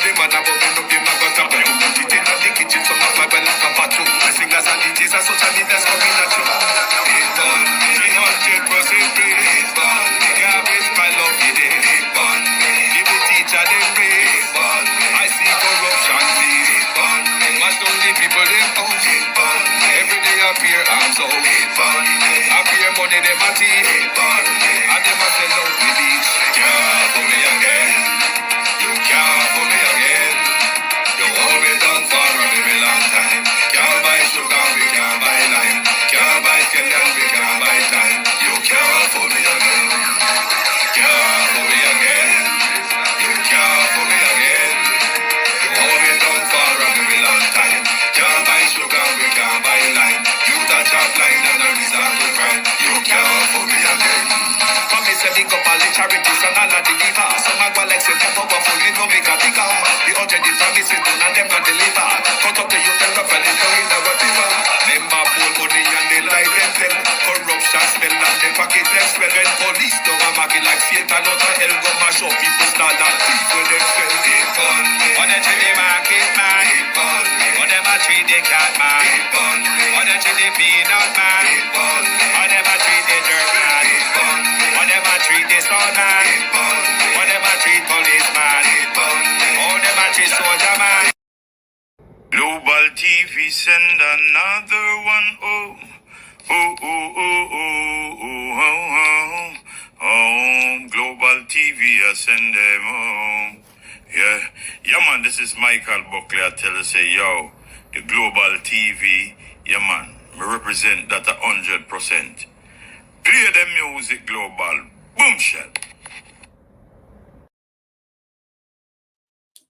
the man above and up him, I got a blue. Put it in the kitchen, some of my well like a patrol. The singers and DJs and social media's coming at you. 300% free. Garbage pile of it. Give the teacher them pay. I see corruption fee. Mash down the people them out. Every day appear arms out. Appear money them a thief. And them a sell out the beach. Can't for me again. You can't for me again. You hold me down for a very long time. Can't buy sugar, we can't buy lime. Can't buy Kenyan, we can't buy time. You can't for me again. Can't for me again. You can't for me again. You hold me down for a very long time. Can't buy sugar, we can't buy lime. You touch a line and a resort to crime. You can't for me again. Come me say big up all the charities and all of the giver. Some a go like say them powerful, me no make a bigger. The urgent the promises do not them not deliver. Cut up the youth and rough and it's going down a river. Them a bull money and they lie them tell. Corruption smell and they pocket them smell. When police don't a market like Satan out of hell go mash up people start and thief when them spell. On the tree market man. On them a tree they cat man. On the tree they peanut man. On them a tree they dirt man. On them a treat the son man. On them a treat policeman. On them a treat soldier man. Global TV send another one. Oh, oh, oh, oh, oh, oh, oh, oh. Oh, Global TV, I send them home. Yeah, man, this is Michael Buckley. I tell you, say, yo, the Global TV, yeah, man, me represent that 100%. Play the music, Global. Boom shot.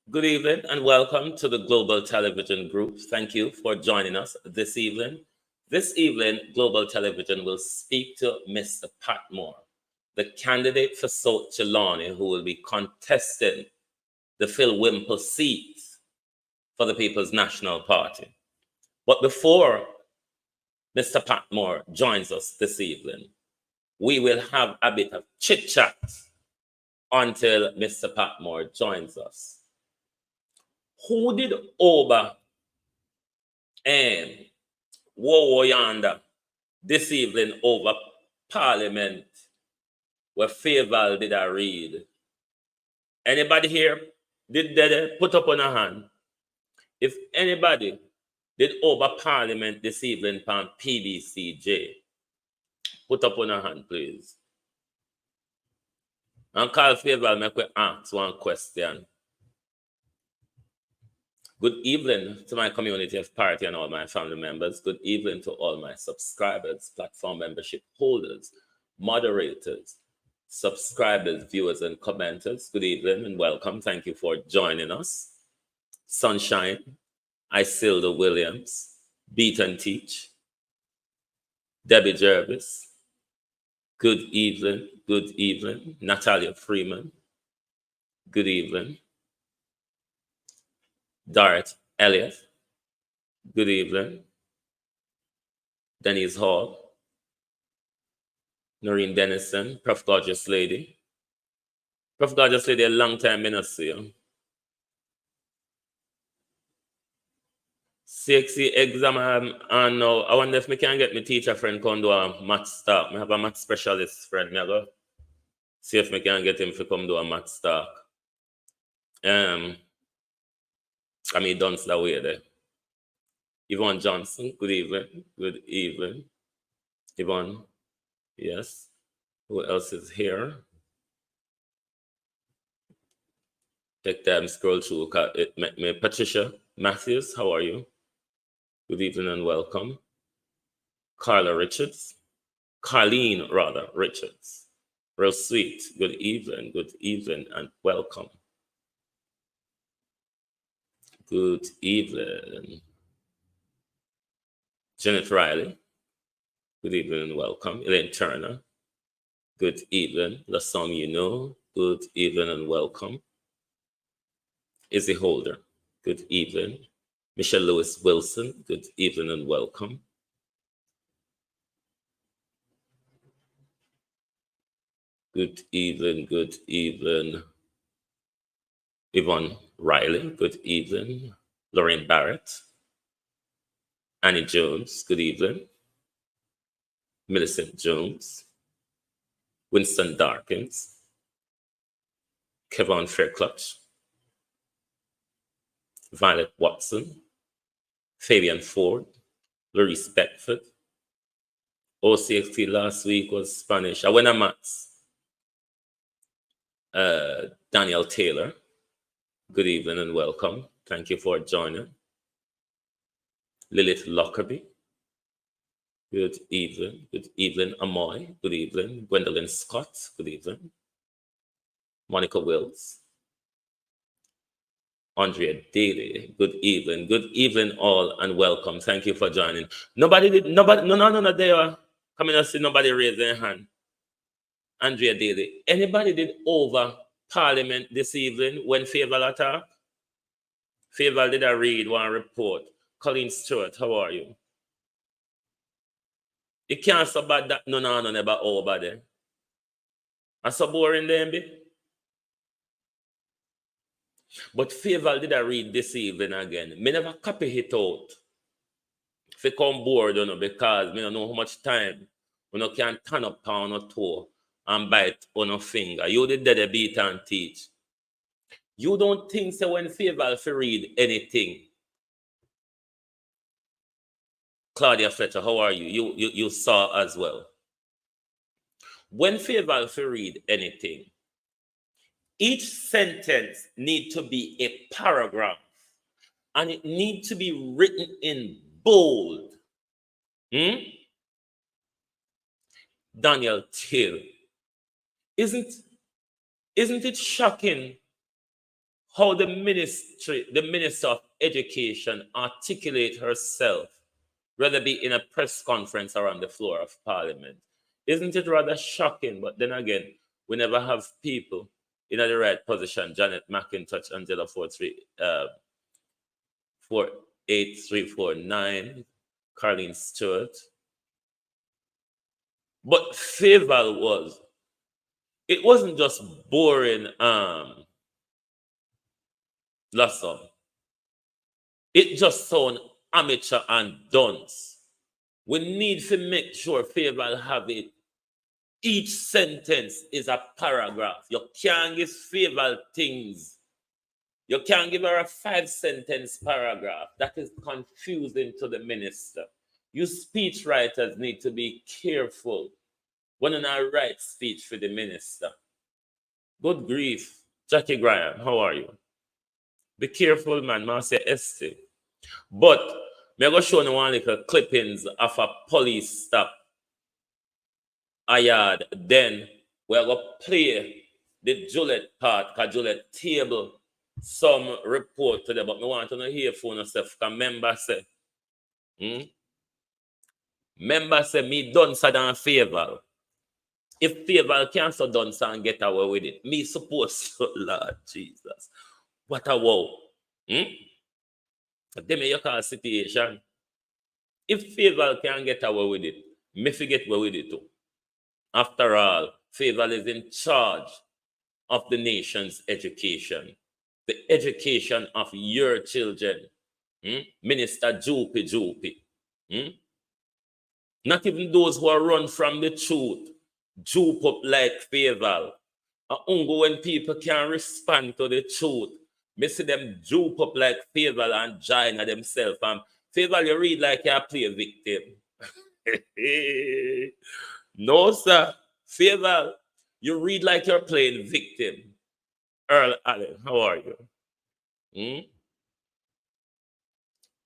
Good evening and welcome to the Global Television Group. Thank you for joining us this evening. This evening, Global Television will speak to Mr. Patmore, the candidate for South Trelawny, who will be contesting the Phil Wimple seat for the People's National Party. But before Mr. Patmore joins us this evening, we will have a bit of chit-chat until Mr. Patmore joins us. Who did over Wowo yonder this evening over Parliament where Faval did I read? Anybody here did they put up on a hand? If anybody did over Parliament this evening from PBCJ, put up on a hand, please. And Carl Faval make we ask one question. Good evening to my community of party and all my family members. Good evening to all my subscribers, platform membership holders, moderators, subscribers, viewers, and commenters. Good evening and welcome. Thank you for joining us. Sunshine, Isilda Williams, Beat and Teach, Debbie Jervis. Good evening. Good evening. Natalia Freeman. Good evening. Dorrit Elliott. Good evening. Denise Hall. Noreen Dennison. Prof. Gorgeous Lady. Prof. Gorgeous Lady, a long time in see you. CXC exam and now I wonder if I can get my teacher friend come do a maths talk. I have a maths specialist friend. I go see if I can get him to come do a maths talk. I mean, done that way there. Yvonne Johnson, good evening. Good evening. Yvonne, yes. Who else is here? Take time, scroll through. Patricia Matthews, how are you? Good evening and welcome. Carla Richards. Carlene, rather, Richards. Real sweet. Good evening and welcome. Good evening. Janet Riley. Good evening and welcome. Elaine Turner. Good evening. The song you know. Good evening and welcome. Izzy Holder. Good evening. Michelle Lewis Wilson. Good evening and welcome. Good evening. Good evening. Yvonne Riley, good evening. Lorraine Barrett. Annie Jones, good evening. Millicent Jones. Winston Darkins. Kevon Fairclutch. Violet Watson. Fabian Ford. Larice Beckford. OCXT last week was Spanish. Awena Mats. Daniel Taylor. Good evening and welcome. Thank you for joining. Lilith Lockerbie. Good evening. Good evening, Amoy. Good evening. Gwendolyn Scott. Good evening. Monica Wills. Andrea Daly. Good evening. Good evening, all, and welcome. Thank you for joining. Nobody did. Nobody. No. They are coming to see. Nobody raise their hand. Andrea Daly. Anybody did over Parliament this evening when Favour attack? Favour did I read one report. Colleen Stewart, how are you? You can't so bad that no never over there. And so boring them be. But Favour did I read this evening again. Me never copy it out. If you come bored, because me don't know how much time you can turn up on a toe and bite on a finger. You did the beat and teach. You don't think so when Favour if you read anything. Claudia Fletcher, how are you? You saw as well. When Favour if you read anything, each sentence needs to be a paragraph and it needs to be written in bold. Daniel Till, isn't it shocking how the Minister of Education articulate herself, whether it be in a press conference or on the floor of Parliament? Isn't it rather shocking? But then again, we never have people in the right position. Janet McIntosh, Angela 48349, Carlene Stewart. But Favour it wasn't just boring Blossom. It just sound amateur and dunce. We need to make sure Favour have it. Each sentence is a paragraph. You can't give Favour things. You can't give her a 5-sentence paragraph. That is confusing to the minister. You speech writers need to be careful when you write speech for the minister. Good grief. Jackie Graham, how are you? Be careful, man. I say Estee. But I'm going to show you one little clippings of a police stop a yard. Then we're going to play the Juliet part, because Juliet table some report to them. But I want to hear for yourself, because member say me done so than Favour. If Favour can't so done so and get away with it, me suppose to, Lord Jesus. What a wow. They may call a situation. If Favour can get away with it, me forget away with it too. After all, Favour is in charge of the nation's education, the education of your children. Minister Joopy. Not even those who are run from the truth, jupe up like Favour. When people can't respond to the truth, me see them jupe up like Favour and join themselves. Favour, you read like you play a victim. No, sir. Favour, you read like you're playing victim. Earl Allen, how are you?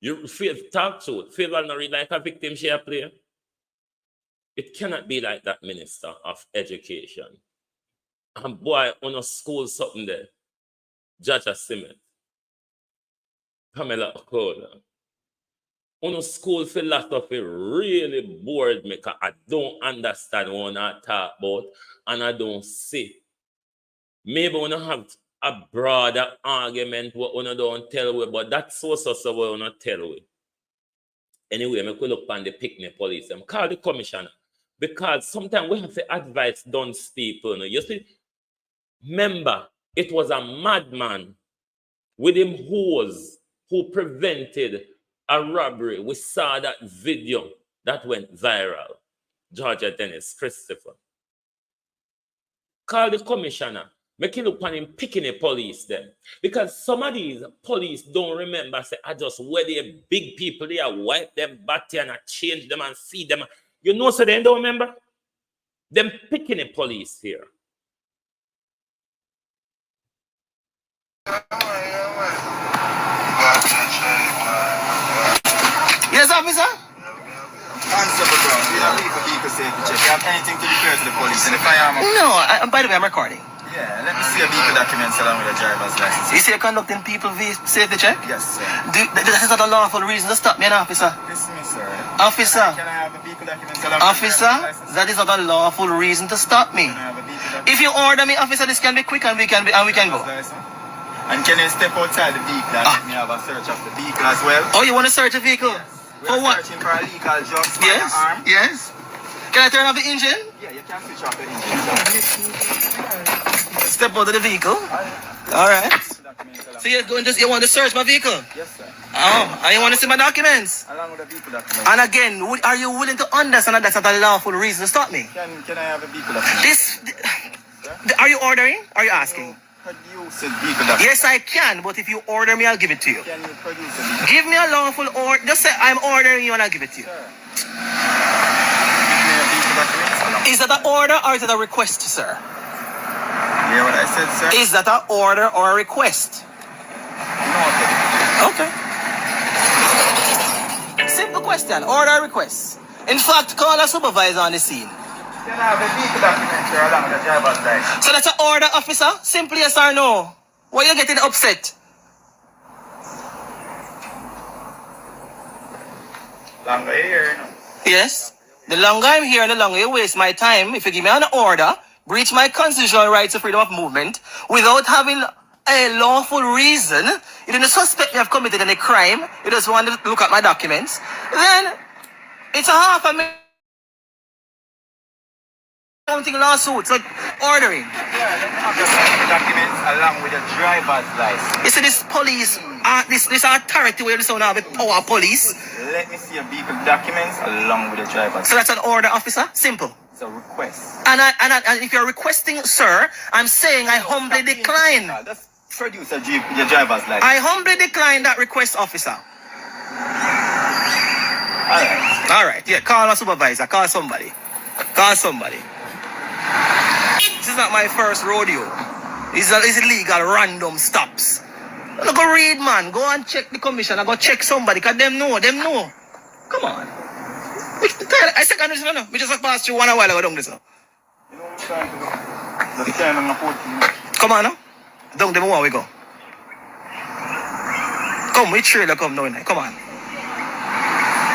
You talk truth. Favour not read like a victim she a play. It cannot be like that, Minister of Education. And boy, on a school something there. Judge Simmons. Pamela O'Connor. On a school philosophy really bored me, because I don't understand what I talk about and I don't see. Maybe we don't have a broader argument what we don't tell we, but that's so what we don't tell we. Anyway, I could look on the picnic police and call the commissioner, because sometimes we have to advise dunce people. You see, remember, it was a madman with him hose who prevented a robbery. We saw that video that went viral. Georgia Dennis Christopher. Call the commissioner. Make you look on him picking the police then. Because some of these police don't remember, say, I just wear the big people there, wipe them body and I change them and feed them. You know, so they don't remember? Them picking the police here. Yes, officer? Constable Brown, we don't leave for vehicle safety check. You have anything to declare to the police in the firearm? No, by the way, I'm recording. Yeah, let me see your vehicle documents along with your driver's license. You say you're conducting people safety check? Yes, sir. That is not a lawful reason to stop me, an officer. Listen me, sir. Officer. Can I have a vehicle documents along with your Officer, driver's license? that is not a lawful reason to stop me. Can I have a vehicle document? If you order me, officer, this can be quick and we can go. License? And can you step outside the vehicle and let me have a search of the vehicle as well? Oh, you want to search a vehicle? We For are what? searching for illegal drugs. Yes. Firearm. Yes. Can I turn off the engine? Yeah, you can switch off the engine. Step out of the vehicle. All right. Documents along- So you want to search my vehicle? Yes, sir. Oh, and you want to see my documents? Along with the vehicle documents. And again, are you willing to understand that that's not a lawful reason to stop me? Can I have a vehicle document? Are you ordering? Are you asking? Produce a vehicle document. Yes, I can, but if you order me, I'll give it to you. Can you produce a vehicle? Give me a lawful order. Just say I'm ordering you and I'll give it to you. Sir. Give me a vehicle documents along. Is that an order or is it a request, sir? Yeah, what I said, sir? Is that an order or a request? No, Okay. Simple question. Order or request? In fact, call a supervisor on the scene. can I have a vehicle document, sir, along with the driver's license? So that's an order, officer? Simply yes or no? Why are you getting upset? Longer here, no? Yes. The longer I'm here, the longer you waste my time. If you give me an order, breach my constitutional rights of freedom of movement, without having a lawful reason, you didn't suspect me of committed any crime, you just want to look at my documents, then it's a half a million lawsuit, like ordering. Yeah, let me have your vehicle documents along with your driver's license. You see this police, this authority where you don't have a power police. Let me see your vehicle documents along with your driver's So that's an order, officer? Simple. It's a request. And if you're requesting, sir, I'm saying I humbly decline. Just produce your driver's license. I humbly decline that request, officer. Alright. All right, yeah, call a supervisor, call somebody. Call somebody. This is not my first rodeo. It's illegal random stops. Don't go read, man. Go and check the commissioner. Go check somebody, because them know. Come on. I said, no. We just passed through 1 hour ago, don't listen. You know what I'm trying to do? The time I'm going to Come on, no? Don't them where we go. Come, we trailer come now. Come on.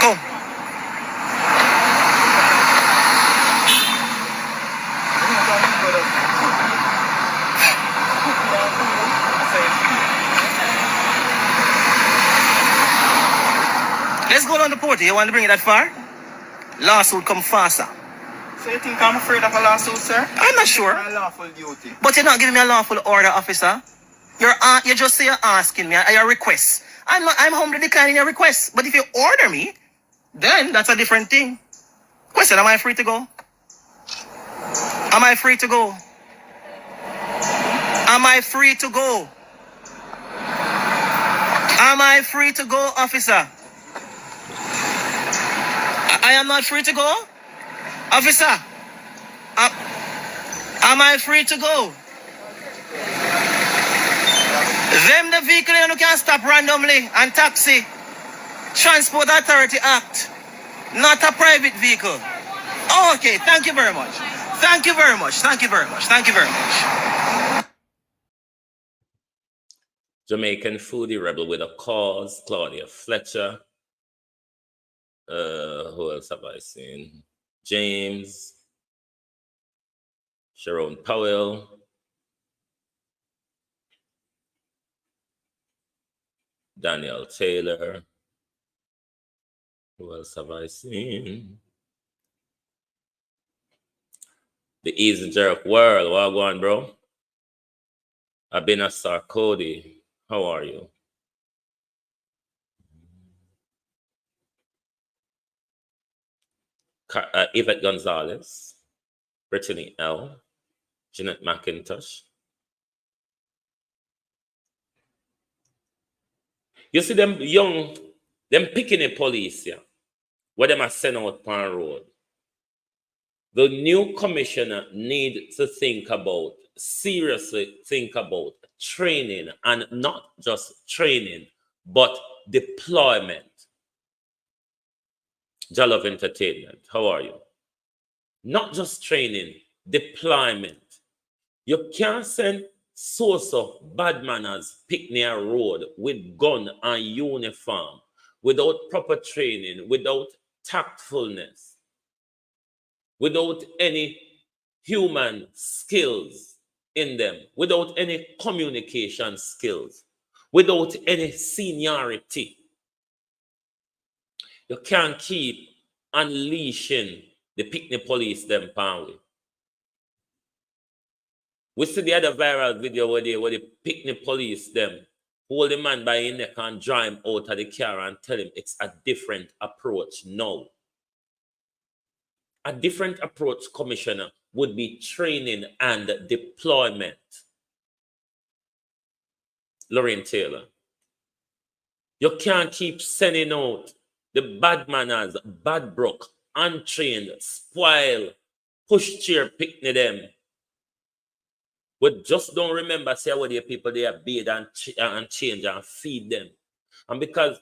Come. Let's go down the port. You want to bring it that far? Lawsuit come faster. So you think I'm afraid of a lawsuit, sir? I'm not sure. My lawful duty. But you're not giving me a lawful order, officer. You just say you're asking me a request. I'm humbly declining your request. But if you order me, then that's a different thing. Question, am I free to go? Am I free to go? Am I free to go? Am I free to go, officer? I am not free to go? Officer, am I free to go? Them the vehicle you can stop randomly and taxi. Transport Authority Act. Not a private vehicle. Oh, okay, thank you very much. Thank you very much. Thank you very much. Thank you very much. Jamaican foodie rebel with a cause, Claudia Fletcher. Who else have I seen? James, Sharon Powell, Daniel Taylor. Who else have I seen? The Easy Jerk World. What going, bro? I've been a Sarkodie. How are you? Yvette Gonzalez, Brittany L, Jeanette McIntosh. You see them young, them picking a police, yeah, where them are sent out on road. The new commissioner need to seriously think about training, and not just training, but deployment. Jollof Entertainment, how are you? Not just training, deployment. You can't send so bad manners picnic road with gun and uniform without proper training, without tactfulness, without any human skills in them, without any communication skills, without any seniority. You can't keep unleashing the picnic police them power. We see the other viral video where the picnic police them hold the man by his neck and drive him out of the car and tell him it's a different approach. No. A different approach, Commissioner, would be training and deployment. Lorraine Taylor. You can't keep sending out the bad manners, bad broke, untrained, spoil, push chair picnic them. But just don't remember, say what the people they are bathe and change and feed them. And because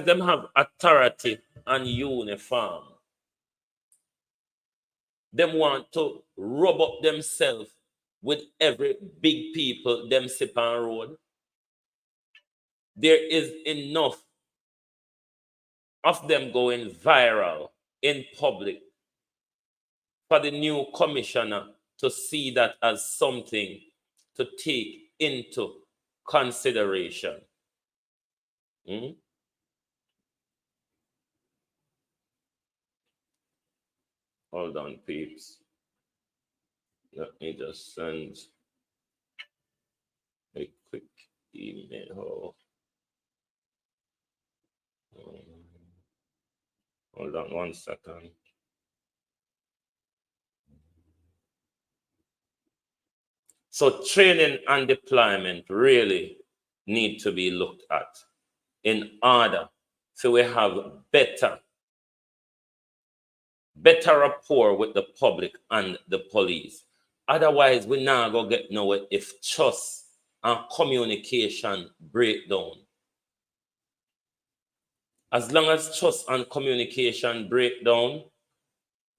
them have authority and uniform, them want to rub up themselves with every big people them sip on road. There is enough of them going viral in public for the new commissioner to see that as something to take into consideration. Hold on, peeps. Let me just send a quick email. Hold on 1 second. So training and deployment really need to be looked at in order so we have better rapport with the public and the police. Otherwise, we not go get nowhere if trust and communication break down. As long as trust and communication break down,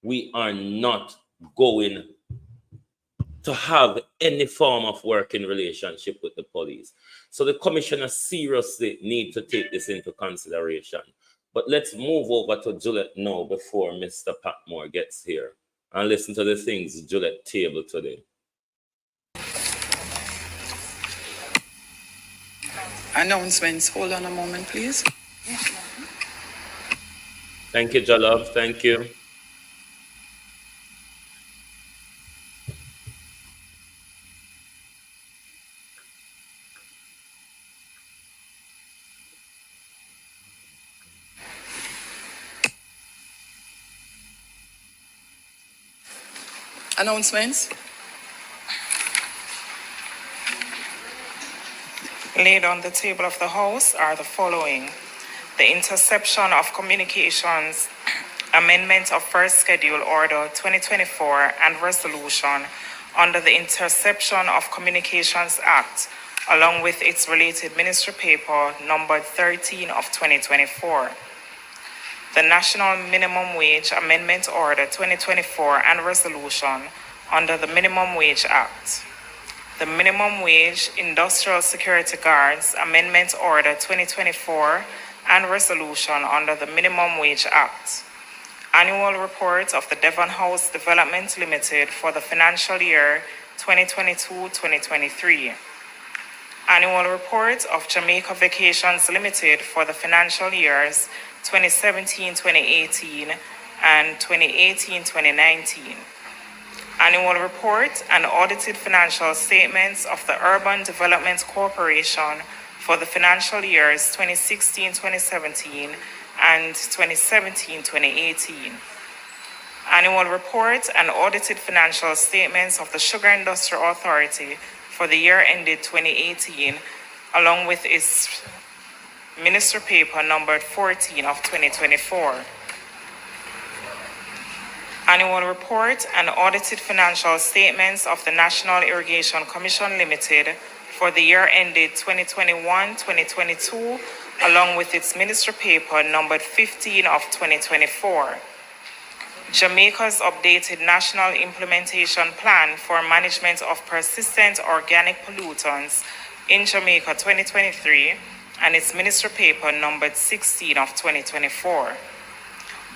we are not going to have any form of working relationship with the police. So the commissioner seriously need to take this into consideration. But let's move over to Juliet now before Mr. Patmore gets here and listen to the things Juliet tabled today. Announcements. Hold on a moment, please. Thank you, Jalov. Thank you. Announcements. Laid on the table of the House are the following: the interception of communications, amendment of First Schedule Order 2024 and resolution under the Interception of Communications Act, along with its related ministry paper numbered 13 of 2024. The National Minimum Wage Amendment Order 2024 and resolution under the Minimum Wage Act. The Minimum Wage Industrial Security Guards Amendment Order 2024 and resolution under the Minimum Wage Act. Annual report of the Devon House Development Limited for the financial year 2022-2023. Annual report of Jamaica Vacations Limited for the financial years 2017-2018 and 2018-2019. Annual report and audited financial statements of the Urban Development Corporation for the financial years 2016-2017 and 2017-2018. Annual report and audited financial statements of the Sugar Industrial Authority for the year ended 2018, along with its Minister Paper numbered 14 of 2024. Annual report and audited financial statements of the National Irrigation Commission Limited for the year ended 2021-2022, along with its Minister Paper numbered 15 of 2024. Jamaica's updated National Implementation Plan for Management of Persistent Organic Pollutants in Jamaica 2023 and its Minister Paper numbered 16 of 2024.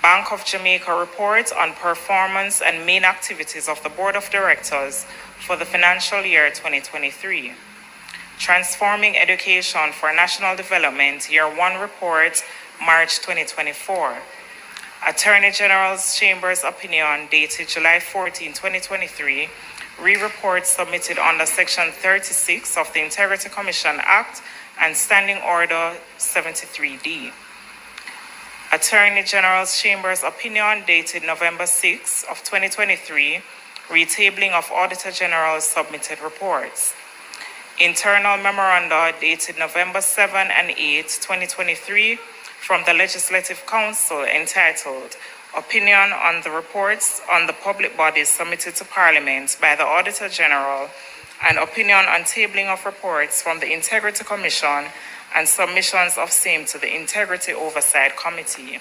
Bank of Jamaica report on performance and main activities of the Board of Directors for the financial year 2023. Transforming Education for National Development Year 1 report, March 2024. Attorney General's Chamber's opinion dated July 14, 2023, re-report submitted under Section 36 of the Integrity Commission Act and Standing Order 73D. Attorney General's Chamber's opinion dated November 6 of 2023, retabling of Auditor General's submitted reports. Internal memoranda dated November 7 and 8, 2023, from the Legislative Council entitled Opinion on the Reports on the Public Bodies Submitted to Parliament by the Auditor General and Opinion on Tabling of Reports from the Integrity Commission and submissions of same to the Integrity Oversight Committee.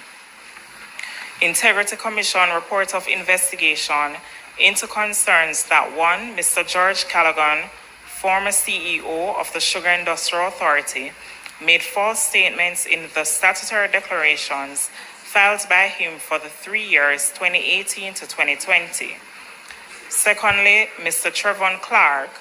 Integrity Commission report of investigation into concerns that 1. Mr. George Callaghan, former CEO of the Sugar Industrial Authority, made false statements in the statutory declarations filed by him for the 3 years 2018 to 2020. Secondly, Mr. Trevon Clark,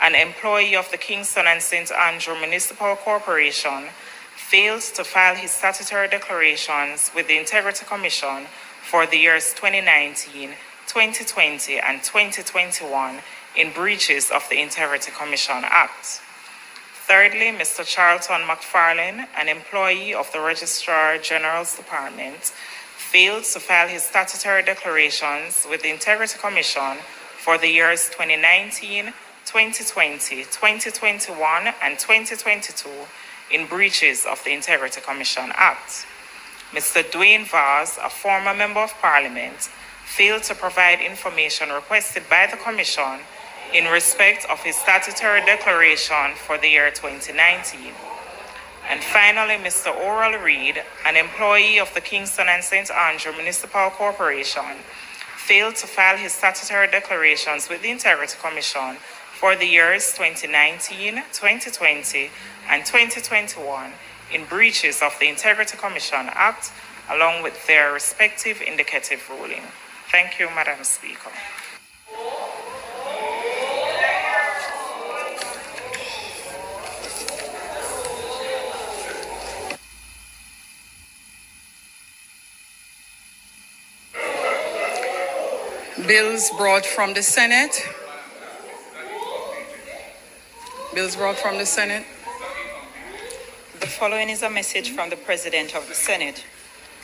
an employee of the Kingston and St. Andrew Municipal Corporation, failed to file his statutory declarations with the Integrity Commission for the years 2019, 2020, and 2021 in breaches of the Integrity Commission Act. Thirdly, Mr. Charlton McFarlane, an employee of the Registrar General's Department, failed to file his statutory declarations with the Integrity Commission for the years 2019, 2020, 2021, and 2022 in breaches of the Integrity Commission Act. Mr. Dwayne Vaz, a former Member of Parliament, failed to provide information requested by the Commission in respect of his statutory declaration for the year 2019. And finally, Mr. Oral Reed, an employee of the Kingston and St. Andrew Municipal Corporation, failed to file his statutory declarations with the Integrity Commission for the years 2019, 2020, and 2021 in breaches of the Integrity Commission Act, along with their respective indicative ruling. Thank you, Madam Speaker. Bills brought from the Senate. Bills brought from the Senate. The following is a message from the President of the Senate.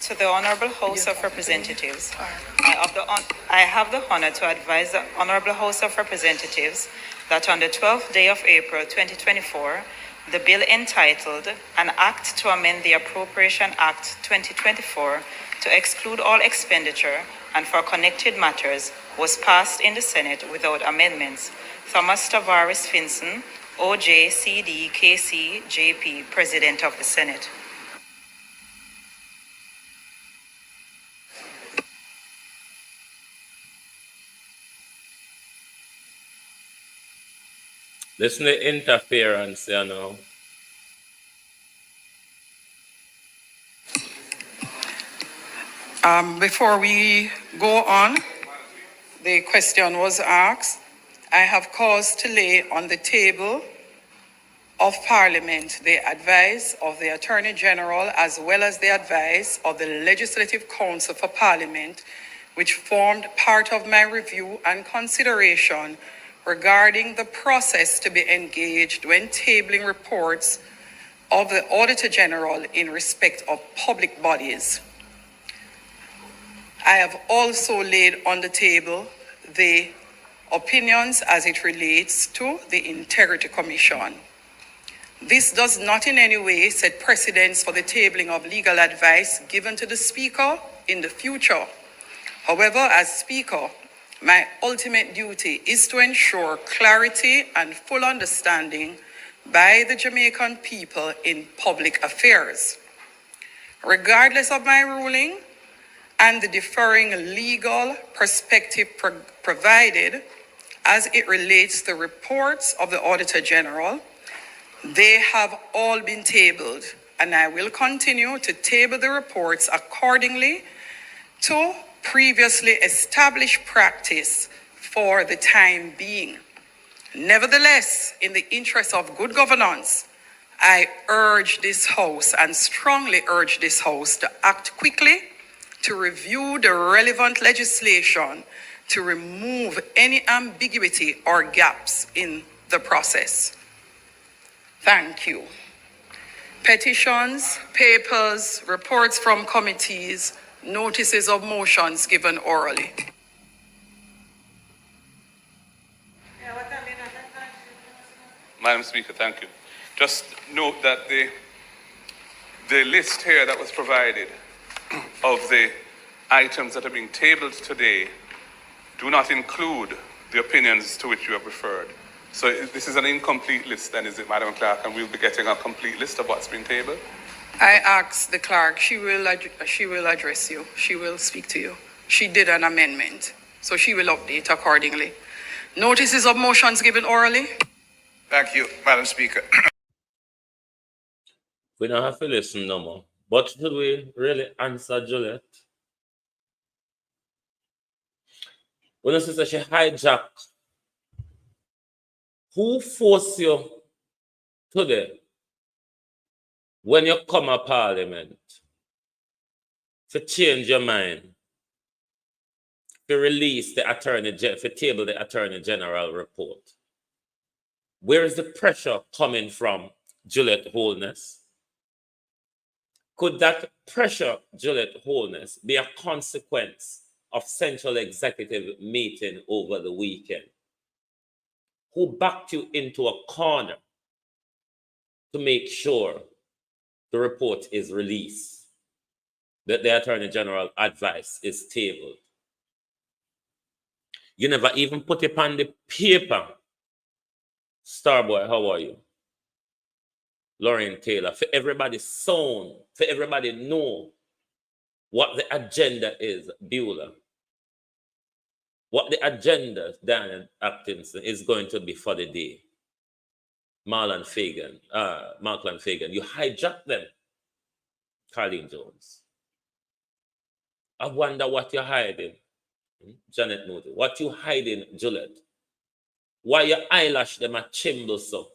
To the Honorable House of Representatives, I have the honor to advise the Honorable House of Representatives that on the 12th day of April 2024, the bill entitled An Act to Amend the Appropriation Act 2024 to exclude all expenditure and for connected matters was passed in the Senate without amendments. Thomas Tavares Finson, OJ, CD, KC, JP, President of the Senate. Listen to interference, you know. Before we go on, the question was asked. I have caused to lay on the table of Parliament the advice of the Attorney General as well as the advice of the Legislative Council for Parliament which formed part of my review and consideration regarding the process to be engaged when tabling reports of the Auditor General in respect of public bodies. I have also laid on the table the opinions as it relates to the Integrity Commission. This does not in any way set precedents for the tabling of legal advice given to the Speaker in the future. However, as Speaker, my ultimate duty is to ensure clarity and full understanding by the Jamaican people in public affairs. Regardless of my ruling and the differing legal perspective provided as it relates to reports of the Auditor General, they have all been tabled, and I will continue to table the reports accordingly to previously established practice for the time being. Nevertheless, in the interest of good governance, I urge this House and strongly urge this House to act quickly to review the relevant legislation to remove any ambiguity or gaps in the process. Thank you. Petitions, papers, reports from committees, notices of motions given orally. Madam Speaker, thank you. Just note that the list here that was provided of the items that are being tabled today do not include the opinions to which you have referred. So this is an incomplete list then, is it, Madam Clerk? And we'll be getting a complete list of what's been tabled? I asked the clerk, she will address you. She will speak to you. She did an amendment, so she will update accordingly. Notices of motions given orally. Thank you, Madam Speaker. We don't have to listen no more. But should we really answer Juliet? When the sister she hijacked, who forced you today when you come to Parliament to change your mind, to release the to table the Attorney General report? Where is the pressure coming from, Juliet Holness? Could that pressure, Juliet Holness, be a consequence of Central Executive meeting over the weekend? Who backed you into a corner to make sure the report is released, that the Attorney General advice is tabled? You never even put it on the paper. Starboy, how are you? Lauren Taylor, for everybody sound, for everybody know what the agenda is, Beulah. What the agenda, Daniel Atkinson, is going to be for the day. Markland Fagan, you hijacked them. Carleen Jones. I wonder what you're hiding. Janet Moody, what you hiding, Juliet? Why your eyelash them a chimble so?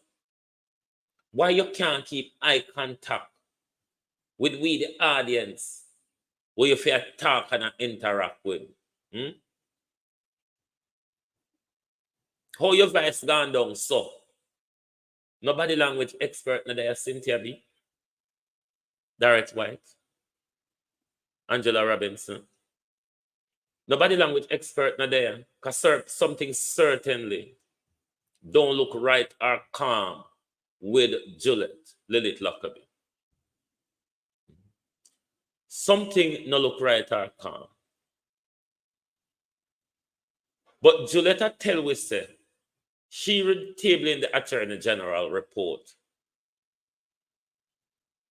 Why you can't keep eye contact with we the audience where you feel talk and interact with? How your voice gone down so? Nobody language expert na there, Cynthia B. Darrett White. Angela Robinson. Nobody language expert na there. Because something certainly don't look right or calm with Juliet, Lilith Lockerbie. Something no look right or calm. But Juliet tell we say, she read tabling the Attorney General report.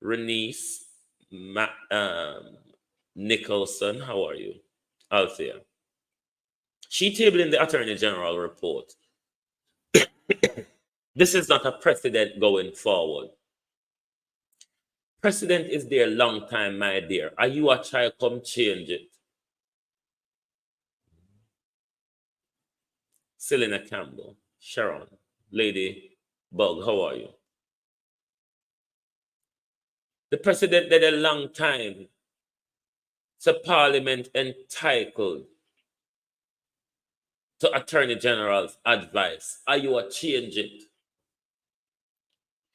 Renice Nicholson, how are you? Althea. She tabling the Attorney General report. This is not a precedent going forward. Precedent is there long time, my dear. Are you a child? Come change it. Selena Campbell, Sharon, Lady Bug, how are you? The precedent did a long time. So Parliament entitled to Attorney General's advice? Are you a change it?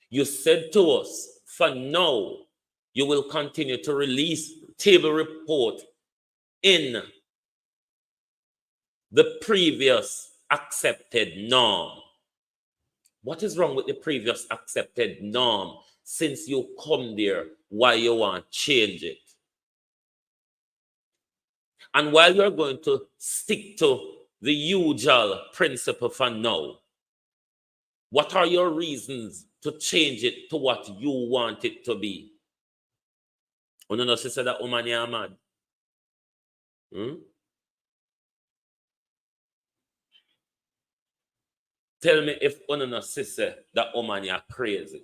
You said to us, for now, you will continue to release table report in the previous accepted norm. What is wrong with the previous accepted norm? Since you come there, why you want to change it? And while you're going to stick to the usual principle for now, what are your reasons to change it to what you want it to be? Oh, no, sister, that woman is mad. Tell me if no sister, that woman is crazy.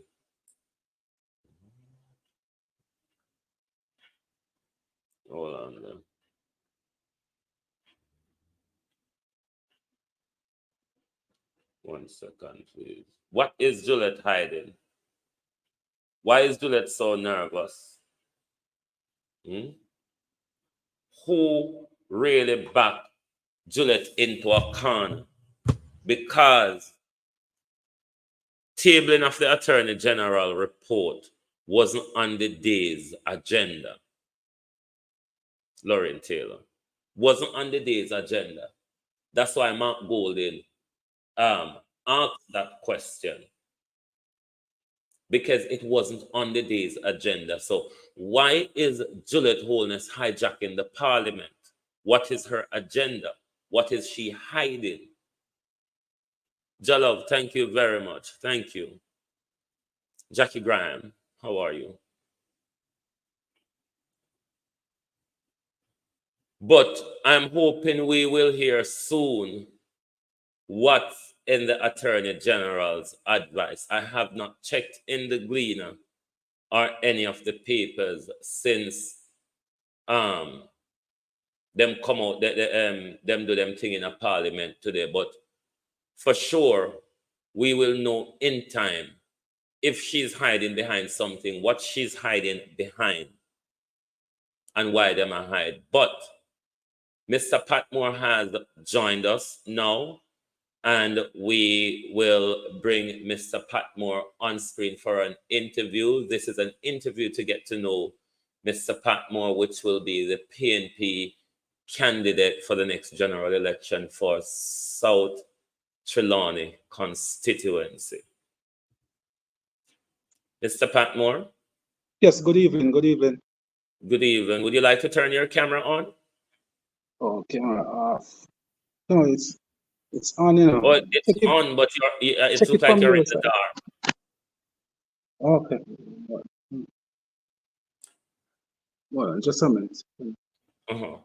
Hold on then. One second, please. What is Juliet hiding? Why is Juliet so nervous? Who really backed Juliet into a corner? Because tabling of the Attorney General report wasn't on the day's agenda. Lauren Taylor wasn't on the day's agenda. That's why Mark Golden asked that question, because it wasn't on the day's agenda. So why is Juliet Holness hijacking the parliament? What is her agenda? What is she hiding? Jalov, thank you very much. Thank you. Jackie Graham, how are you? But I'm hoping we will hear soon what's in the Attorney General's advice. I have not checked in the Gleaner or any of the papers since them come out, them do them thing in a parliament today. But for sure, we will know in time if she's hiding behind something, what she's hiding behind, and why them are hide. But Mr. Patmore has joined us now, and we will bring Mr. Patmore on screen for an interview. This is an interview to get to know Mr. Patmore, which will be the PNP candidate for the next general election for South Trelawny constituency. Mr. Patmore? Yes, good evening, good evening. Good evening. Would you like to turn your camera on? Oh, camera off. No, it's on, you know. Oh, it's on, but it looks like you're in the dark. Okay. Well, just a minute. Uh-huh.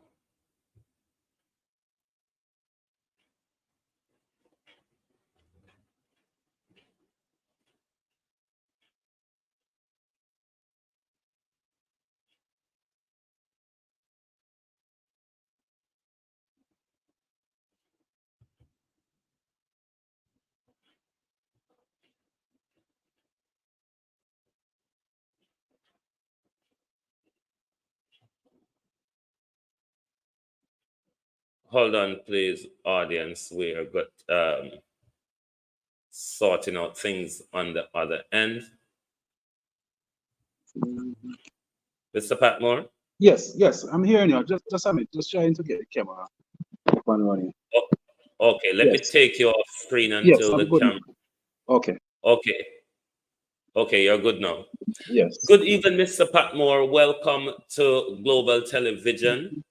Hold on, please, audience. We are sorting out things on the other end. Mr. Patmore? Yes, I'm hearing you. Just a minute. Just trying to get the camera up and running. Oh, okay, let me take you off screen until the camera. Okay. Okay, you're good now. Yes. Good evening, Mr. Patmore. Welcome to Global Television.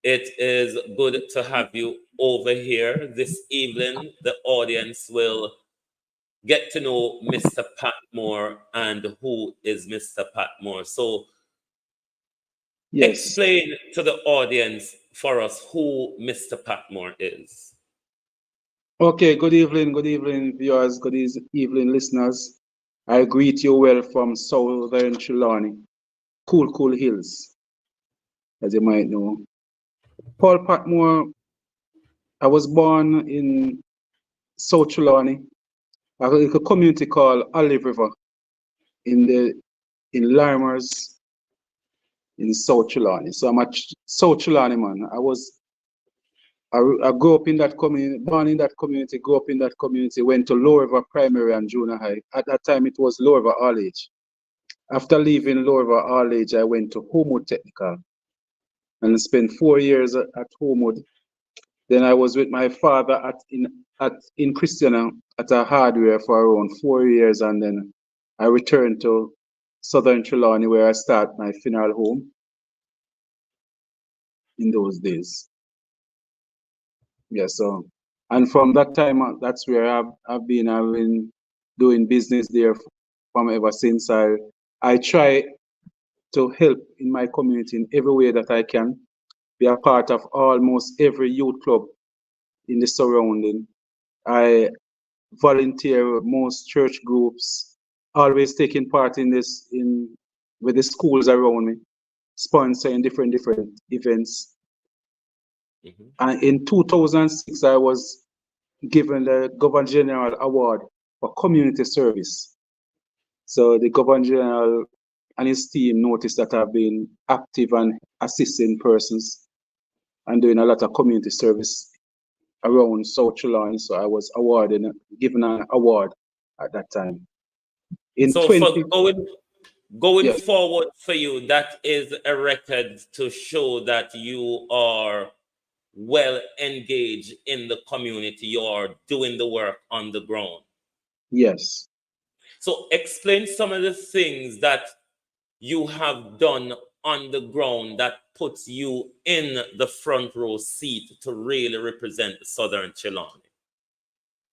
It is good to have you over here this evening. The audience will get to know Mr. Patmore and who is Mr. Patmore. So explain to the audience for us who Mr. Patmore is. Okay, good evening, viewers, good evening, listeners. I greet you well from Southern Trelawny, cool hills, as you might know. Paul Patmore, I was born in South Trelawny, a community called Olive River in Limers in South Trelawny. So I'm a South Trelawny man. I was I grew up in that community, born in that community, grew up in that community, went to Lower River Primary and Junior High. At that time, it was Lower River All Age. After leaving Lower River All Age, I went to Homewood Technical and spent 4 years at Homewood. Then I was with my father in Christiana at a hardware for around 4 years, and then I returned to Southern Trelawny where I started my funeral home in those days. Yeah, so, and from that time, that's where I've been doing business there from ever since. I try to help in my community in every way that I can, be a part of almost every youth club in the surrounding. I volunteer most church groups, always taking part in with the schools around me, sponsoring different events. And in 2006, I was given the Governor General Award for community service. So the Governor General and his team noticed that I've been active and assisting persons and doing a lot of community service around South Trelawny. So I was given an award at that time. So for going forward for you, that is a record to show that you are well engaged in the community. You are doing the work on the ground. Yes. So explain some of the things that you have done on the ground that puts you in the front row seat to really represent Southern Trelawny.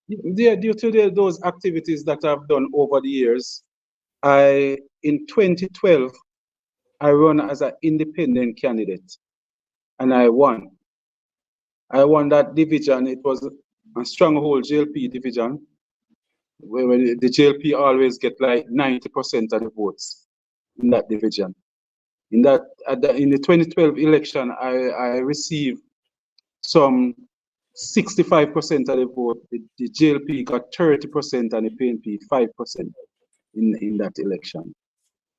Yeah, due to those activities that I've done over the years, in 2012, I ran as an independent candidate and I won. I won that division. It was a stronghold JLP division, where the JLP always get like 90% of the votes in that division. In the 2012 election, I received some 65% of the vote. The JLP got 30% and the PNP 5% in that election.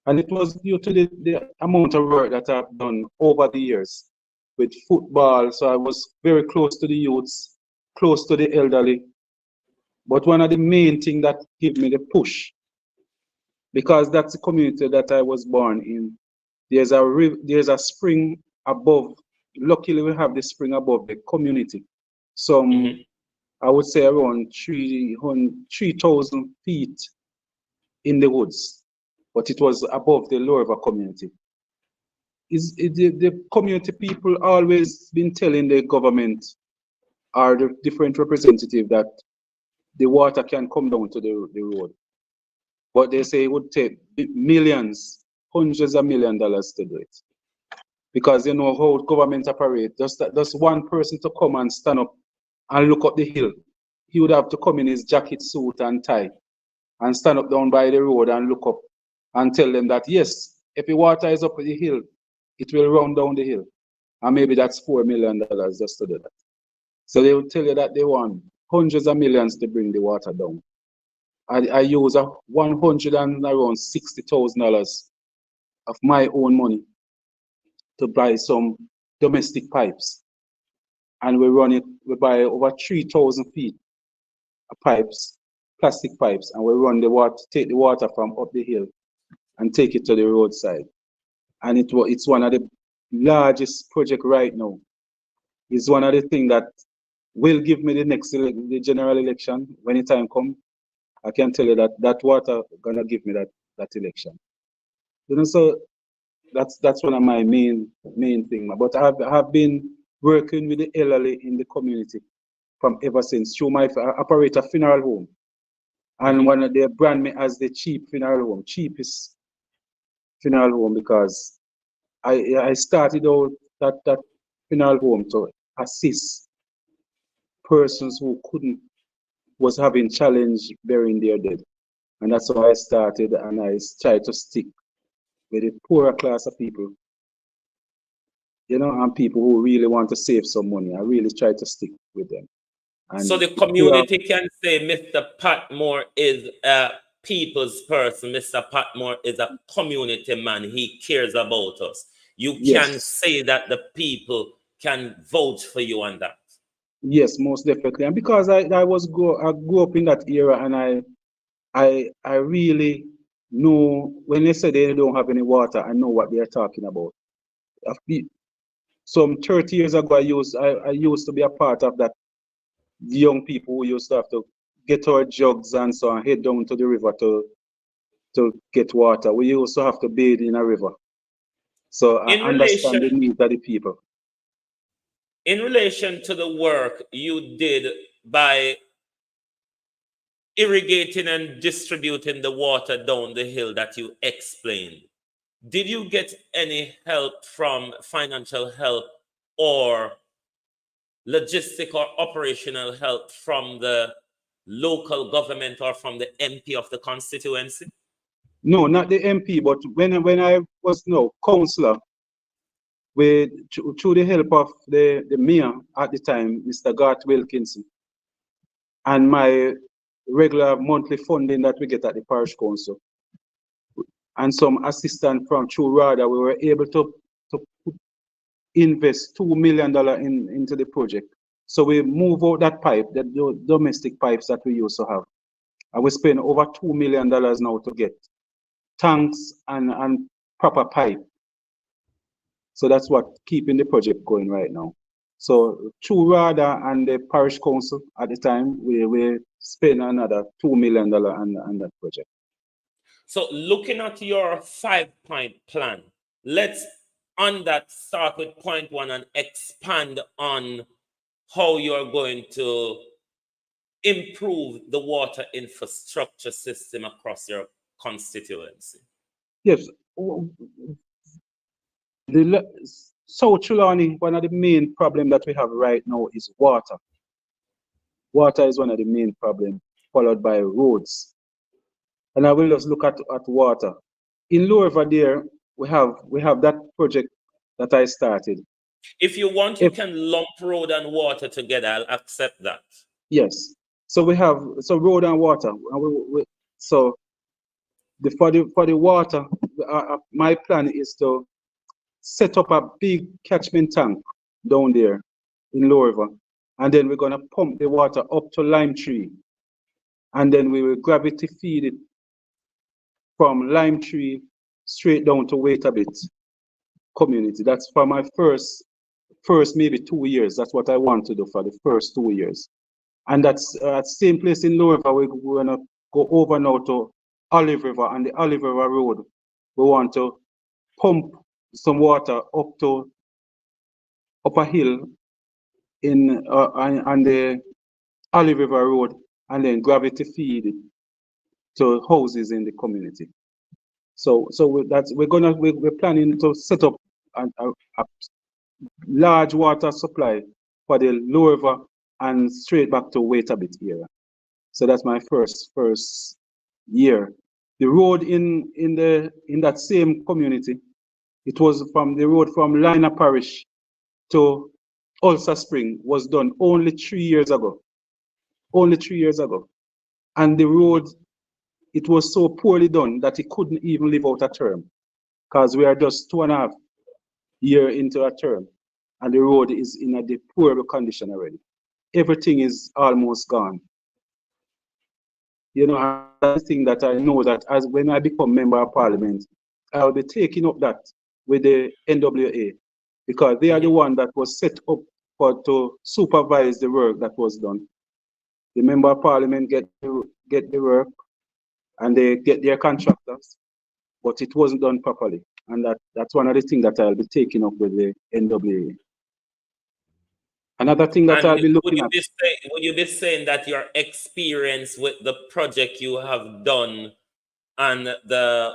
And it was due to the amount of work that I've done over the years with football. So I was very close to the youths, close to the elderly. But one of the main things that gave me the push, because that's the community that I was born in, there's a spring above. Luckily, we have the spring above the community. I would say around 3,000 feet in the woods, but it was above the Lower River community. The community people always been telling the government or the different representatives that the water can come down to the road. But they say it would take millions, hundreds of $millions to do it. Because you know how government operate. Just one person to come and stand up and look up the hill. He would have to come in his jacket, suit, and tie and stand up down by the road and look up and tell them that, yes, if the water is up the hill, it will run down the hill. And maybe that's $4 million just to do that. So they will tell you that they want hundreds of millions to bring the water down. I use $160,000 of my own money to buy some domestic pipes. And we buy over 3,000 feet of pipes, plastic pipes, and we run the water, take the water from up the hill and take it to the roadside. And it's one of the largest projects right now. It's one of the things that will give me the general election when the time comes. I can tell you that water gonna give me that election. You know, so that's one of my main thing. But I have been working with the elderly in the community from ever since. Through I operate a funeral home, and one of they brand me as the cheapest funeral home because I started out that funeral home to assist persons who was having challenge burying their dead. And that's how I started, and I tried to stick with the poorer class of people, you know, and people who really want to save some money. I really try to stick with them. And so the community can say Mr. Patmore is a people's person. Mr. Patmore is a community man. He cares about us. You can say that the people can vote for you on that. Yes, most definitely. And because I grew up in that era, and I really know when they say they don't have any water, I know what they're talking about. I've been- Some 30 years ago, I used to be a part of that young people who used to have to get our jugs and so on, head down to the river to get water. We used to have to bathe in a river. So I In understand the relation, needs of the people. in relation to the work you did by irrigating and distributing the water down the hill that you explained, did you get any help from financial help or logistic or operational help from the local government or from the MP of the constituency? No, not the MP, but when I was councillor, with through the help of the mayor at the time, Mr. Garth Wilkinson, and my regular monthly funding that we get at the parish council, and some assistance from through RADA, we were able to invest $2 million into the project. So we move out that pipe, the domestic pipes that we used to have. And we spend over $2 million now to get tanks and proper pipe. So that's what keeping the project going right now. So through RADA and the parish council at the time, we spent another $2 million on that project. So looking at your 5-point plan, let's on that start with point 1 and expand on how you're going to improve the water infrastructure system across your constituency. Yes. South Trelawny, one of the main problems that we have right now is water. Water is one of the main problems, followed by roads. And I will just look at water. In Lower River there, we have that project that I started. If you want, you can lump road and water together. I'll accept that. Yes. So we have road and water. And for the water, my plan is to set up a big catchment tank down there in Lower River, and then we're gonna pump the water up to Lime Tree, and then we will gravity feed it from Lime Tree straight down to Wait a Bit community. That's for my first maybe 2 years. That's what I want to do for the first 2 years. And that's same place in Lower River. We're gonna go over now to Olive River, and the Olive River Road. We want to pump some water up a hill on the Olive River Road, and then gravity feed it to houses in the community. So we're planning to set up a large water supply for the Lower River and straight back to Wait a Bit area. So that's my first year. The road in that same community, it was from the road from Lina Parish to Ulster Spring was done only 3 years ago. Only 3 years ago. And the road, it was so poorly done that it couldn't even live out a term, because we are just 2.5 years into a term, and the road is in a deplorable condition already. Everything is almost gone. You know, that's the thing that I know, that as when I become member of parliament, I'll be taking up that with the NWA, because they are the one that was set up to supervise the work that was done. The member of parliament get the work, and they get their contractors, but it wasn't done properly. And that's one of the things that I'll be taking up with the NWA. Another thing that And I'll be looking at. would you be saying that your experience with the project you have done and the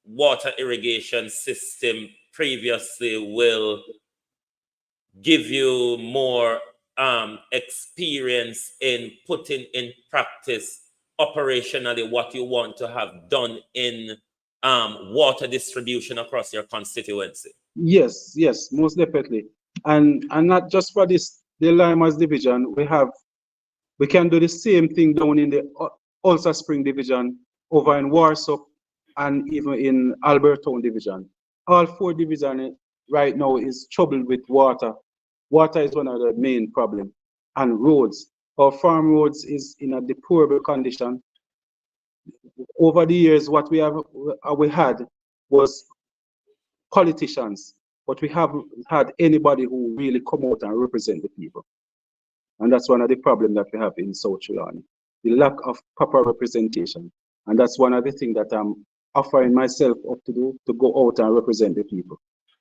water irrigation system previously will give you more experience in putting in practice operationally what you want to have done in water distribution across your constituency? Yes, most definitely. And not just for the Limas division, we can do the same thing down in the Ulster Spring division, over in Warsaw, and even in Albertown division. All 4 divisions right now is troubled with water. Water is one of the main problems. and roads. Our farm roads is in a deplorable condition. Over the years, what we had was politicians, but we haven't had anybody who really come out and represent the people. And that's one of the problems that we have in South Trelawny, the lack of proper representation. And that's one of the things that I'm offering myself up to do, to go out and represent the people.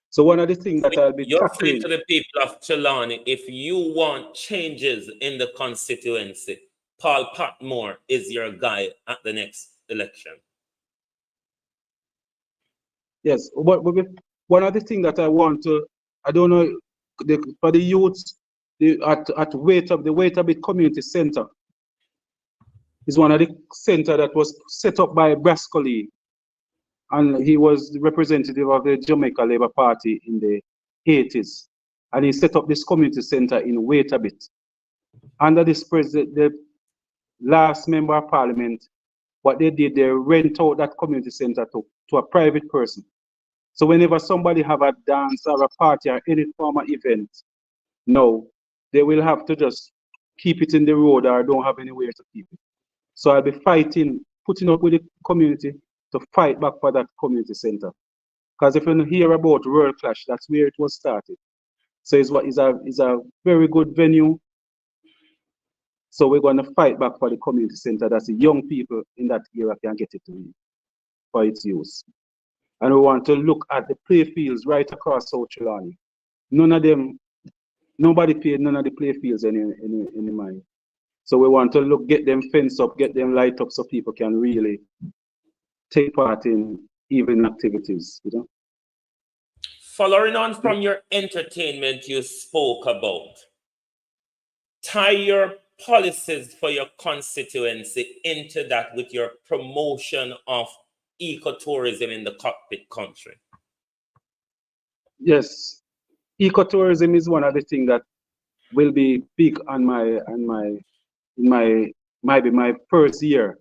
So one of the things that I'll be You're tackling saying to the people of Trelawny, if you want changes in the constituency, Paul Patmore is your guy at the next election. yes, one of the things that I want to, I don't know, for the youths, at the Waitabit Community Center is one of the center that was set up by Brascoli, and he was the representative of the Jamaica Labour Party in the 80s, and he set up this community center in Waitabit. Under this president, the last member of parliament, what they did, they rent out that community center to a private person. So whenever somebody have a dance or a party or any form of event, no, they will have to just keep it in the road or don't have anywhere to keep it. So I'll be fighting, putting up with the community to fight back for that community center. Because if you hear about World Clash, that's where it was started. So it's a very good venue. So we're going to fight back for the community center that the young people in that area can get it to for its use. And we want to look at the play fields right across South Trelawny. Nobody paid none of the play fields any money. So we want to get them fenced up, get them light up so people can really take part in evening activities, you know. Following on from your entertainment you spoke about, tie your policies for your constituency into that with your promotion of ecotourism in the cockpit country. Yes, ecotourism is one of the things that will be big on maybe my first year,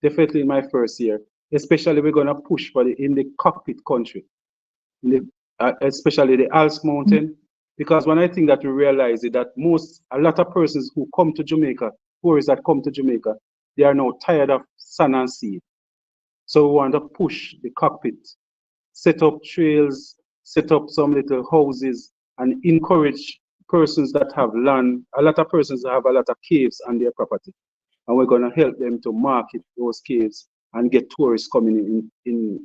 definitely in my first year. Especially we're gonna push for in the cockpit country, especially the Alps Mountain, because one I think that we realize is that a lot of persons who come to Jamaica, tourists that come to Jamaica, they are now tired of sun and sea. So we want to push the cockpit, set up trails, set up some little houses, and encourage persons that have land. A lot of persons have a lot of caves on their property, and we're going to help them to market those caves and get tourists coming in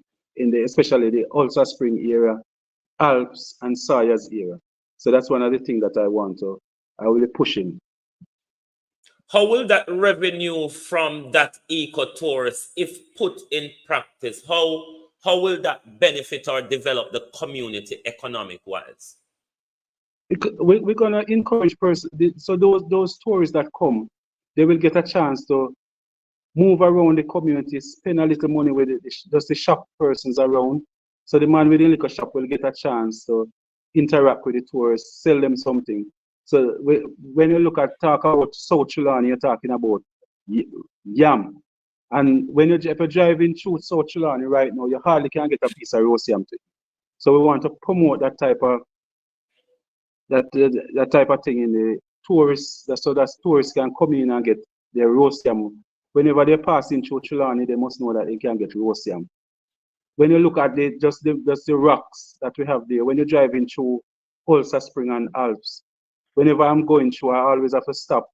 especially the Ulster Spring area, Alps and Sawyers area. So that's one of the things that I will be pushing. How will that revenue from that ecotourist, if put in practice, how will that benefit or develop the community economic-wise? We're going to encourage persons, so those tourists that come, they will get a chance to move around the community, spend a little money with just the shop persons around. So the man with the liquor shop will get a chance to interact with the tourists, sell them something. So when you talk about South Trelawny, you're talking about yam. And if you're driving through South Trelawny right now, you hardly can get a piece of roast yam to it. So we want to promote that type of thing in the tourists, so that tourists can come in and get their roast yam. Whenever they're passing through Trelawny, they must know that they can get roast yam. When you look at just the rocks that we have there, when you're driving through Ulster Spring and Alps, whenever I'm going through, I always have to stop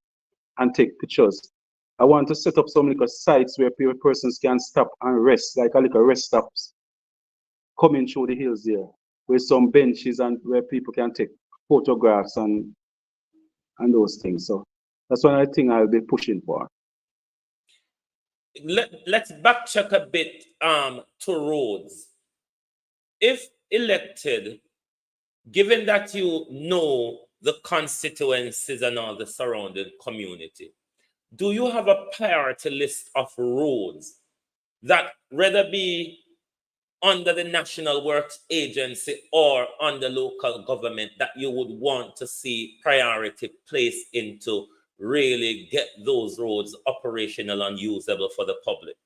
and take pictures. I want to set up some little sites where persons can stop and rest, like a little rest stops, coming through the hills there, with some benches and where people can take photographs and those things. So that's one of the things I'll be pushing for. Let's backtrack a bit to roads. If elected, given that you know the constituencies and all the surrounding community, do you have a priority list of roads that rather be under the National Works Agency or under local government that you would want to see priority placed into really get those roads operational and usable for the public?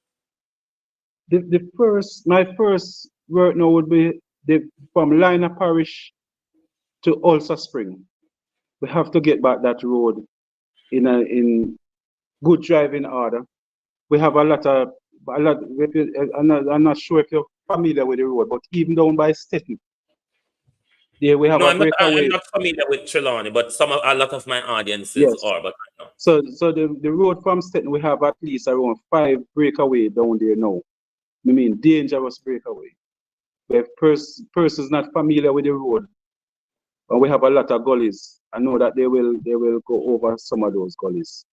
My first work now would be from Lina Parish to Ulster Spring. We have to get back that road in good driving order. We have I'm not sure if you're familiar with the road, but even down by Stettin, there we have No, a I'm breakaway. not familiar with Trelawny, but a lot of my audiences Yes. are. But I know. So the road from Stettin, we have at least around 5 breakaway down there now. I mean, dangerous breakaway. Where persons not familiar with the road, and we have a lot of gullies. I know that they will go over some of those gullies.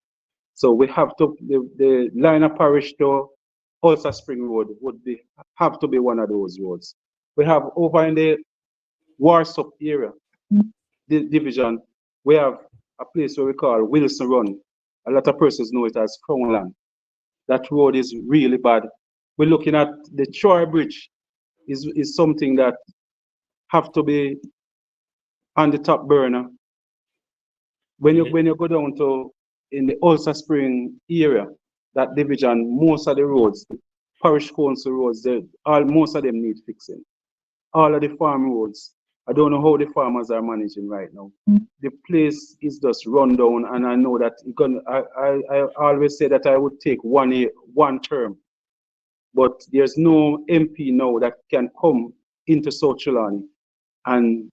So we have to the line of parish to Ulster Spring Road have to be one of those roads. We have over in the Warsup area, the division, we have a place where we call Wilson Run. A lot of persons know it as Crownland. That road is really bad. We're looking at the Troy Bridge is something that have to be on the top burner. When you go down to in the Ulster Spring area, that division, most of the roads, parish council roads, most of them need fixing. All of the farm roads, I don't know how the farmers are managing right now. The place is just run down, and I know that I always say that I would take one term, but there's no MP now that can come into South Trelawny and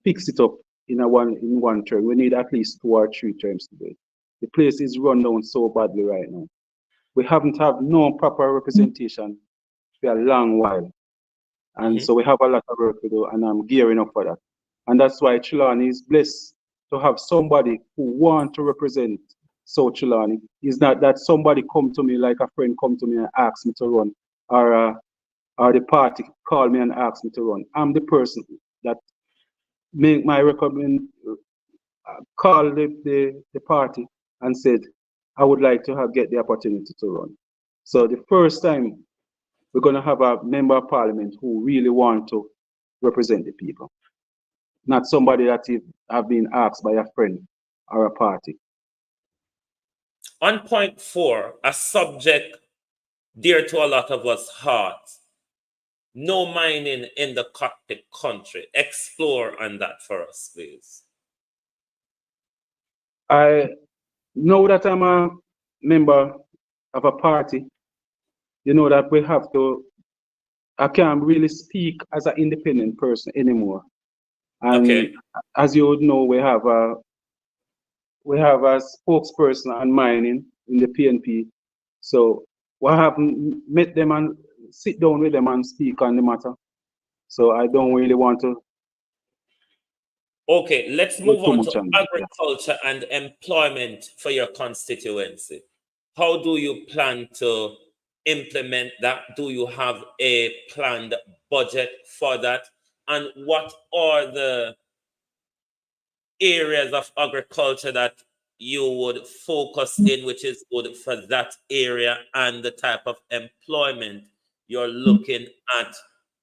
fix it up in one term. We need at least 2 or 3 terms to do it. The place is run down so badly right now. We haven't had no proper representation for a long while. And so we have a lot of work to do, and I'm gearing up for that. And that's why Trelawny is blessed to have somebody who wants to represent South Trelawny. It's not that somebody come to me like a friend come to me and ask me to run, or the party call me and ask me to run. I'm the person that make my call the party and said, I would like to get the opportunity to run. So the first time we're going to have a member of parliament who really want to represent the people, not somebody that have been asked by a friend or a party. On point 4, a subject dear to a lot of us hearts: no mining in the cockpit country. Explore on that for us, please. I know that I'm a member of a party. You know that I can't really speak as an independent person anymore. And as you would know, we have a spokesperson on mining in the PNP. So we haven't met them and sit down with them and speak on the matter. So I don't really want to. Okay, let's move on to agriculture and employment for your constituency. How do you plan to implement that? Do you have a planned budget for that? And what are the areas of agriculture that you would focus in, which is good for that area, and the type of employment you're looking at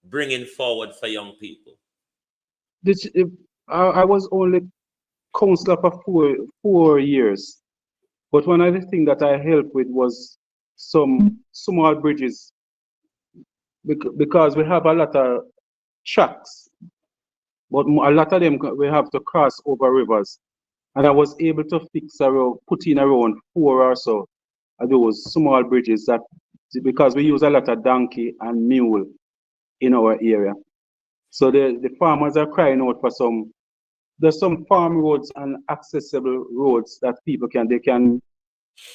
bringing forward for young people? I was only councillor for 4 years, but one of the things that I helped with was some small bridges, because we have a lot of tracks, but a lot of them we have to cross over rivers, and I was able to put in around 4 or so of those small bridges, that because we use a lot of donkey and mule in our area. So the farmers are crying out for there's some farm roads and accessible roads that people can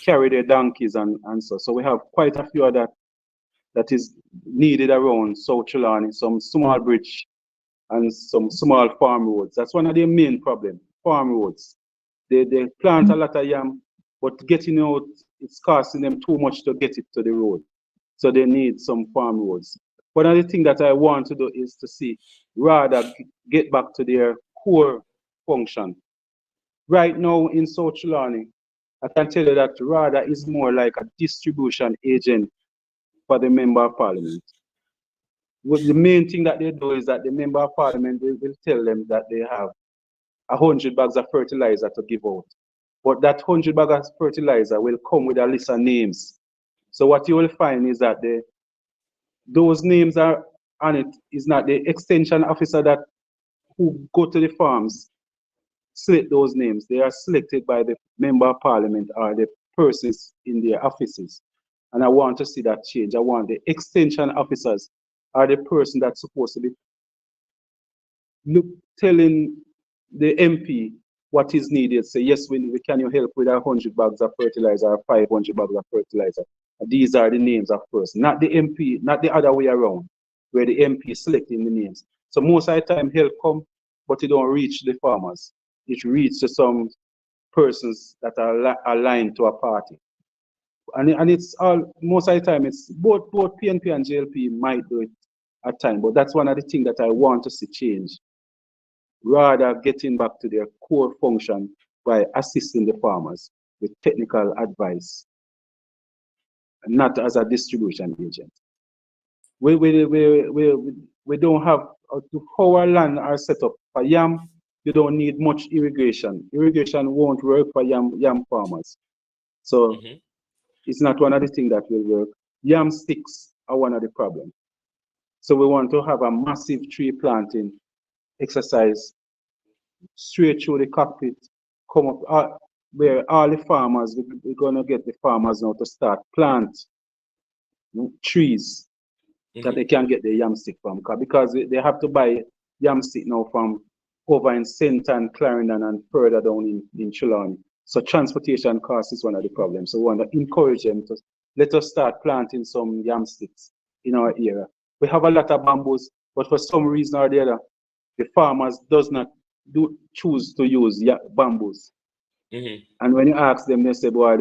carry their donkeys and so. So we have quite a few of that is needed around South Trelawny, some small bridge and some small farm roads. That's one of the main problems, farm roads. They plant a lot of yam, but getting out, it's costing them too much to get it to the road. So they need some farm roads. One of the things that I want to do is to see rather get back to their core function. Right now in South Trelawny, I can tell you that RADA is more like a distribution agent for the member of parliament. The main thing that they do is that the member of parliament will tell them that they have 100 bags of fertilizer to give out. But that 100 bags of fertilizer will come with a list of names. So what you will find is that those names are on it is not the extension officer who go to the farms select those names. They are selected by the member of parliament or the persons in their offices. And I want to see that change. I want the extension officers are the person that's supposed to be telling the MP what is needed. Say, yes, we can you help with 100 bags of fertilizer or 500 bags of fertilizer. And these are the names of person, not the MP, not the other way around, where the MP is selecting the names. So most of the time help come, but it don't reach the farmers. It reaches to some persons that are aligned to a party. And it's all, most of the time, it's both PNP and JLP might do it at times, but that's one of the things that I want to see change. Rather getting back to their core function by assisting the farmers with technical advice, not as a distribution agent. We don't have, how our land are set up. For yam, you don't need much irrigation. Irrigation won't work for yam farmers. So it's not one of the things that will work. Yam sticks are one of the problems. So we want to have a massive tree planting exercise straight through the cockpit, come up where all the farmers, we're going to get the farmers now to start plant trees that they can get the yam stick from, because they have to buy yam stick now from over in Senton, Clarendon, and further down in Trelawny. So transportation cost is one of the problems. So we want to encourage them to let us start planting some yam sticks in our area. We have a lot of bamboos, but for some reason or the other, the farmers does not choose to use bamboos. And when you ask them, they say, boy,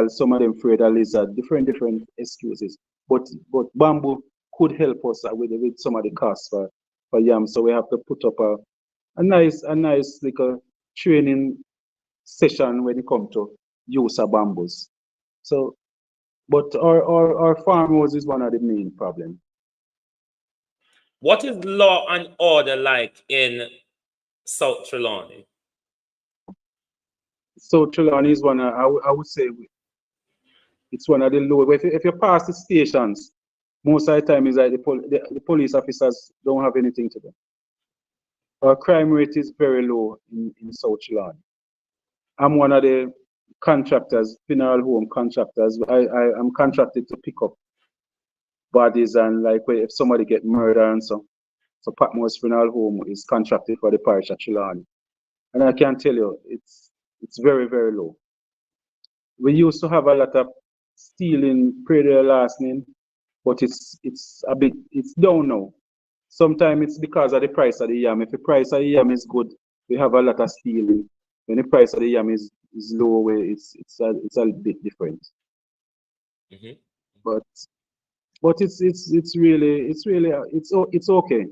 some of them afraid of lizard, different excuses. But bamboo could help us with some of the costs for yam. So we have to put up a nice little training session when it comes to use of bamboos. So, but our farm roads is one of the main problems. What is law and order like in South Trelawny? South Trelawny is one of, I would say, it's one of the low. If you pass the stations, most of the time is like the police officers don't have anything to do. Our crime rate is very low in South Trelawny. I'm one of the contractors, funeral home contractors. I'm contracted to pick up bodies, and like if somebody get murdered and so Patmore's funeral home is contracted for the parish of Trelawny. And I can tell you, it's very, very low. We used to have a lot of stealing pre their last name, but it's down now. Sometimes it's because of the price of the yam. If the price of the yam is good, we have a lot of stealing. When the price of the yam is low, it's a bit different. But it's really okay.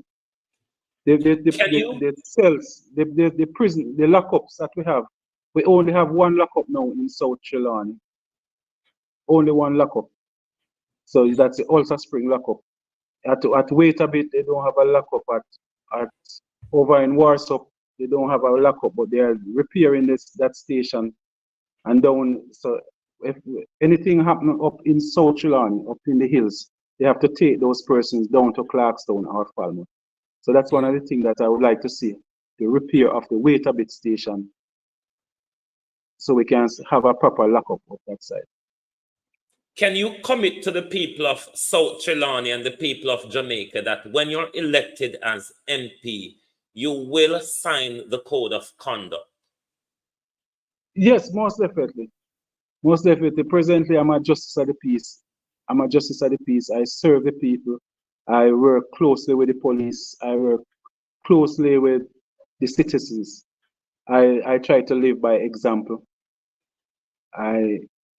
The cells, the prison, the lockups that we have, we only have one lockup now in South Trelawny. Only one lockup. So that's the Ulster Spring lockup. At wait a bit, they don't have a lockup. At over in Warsaw, they don't have a lockup, but they are repairing that station and down. So if anything happen up in South Trelawny, up in the hills, they have to take those persons down to Clarkstown or Falmouth. So that's one of the things that I would like to see, the repair of the wait a bit station, so we can have a proper lockup of that side. Can you commit to the people of South Trelawny and the people of Jamaica that when you're elected as MP, you will sign the code of conduct? Yes, most definitely. Most definitely. Presently, I'm a justice of the peace. I serve the people. I work closely with the police. I work closely with the citizens. I try to live by example.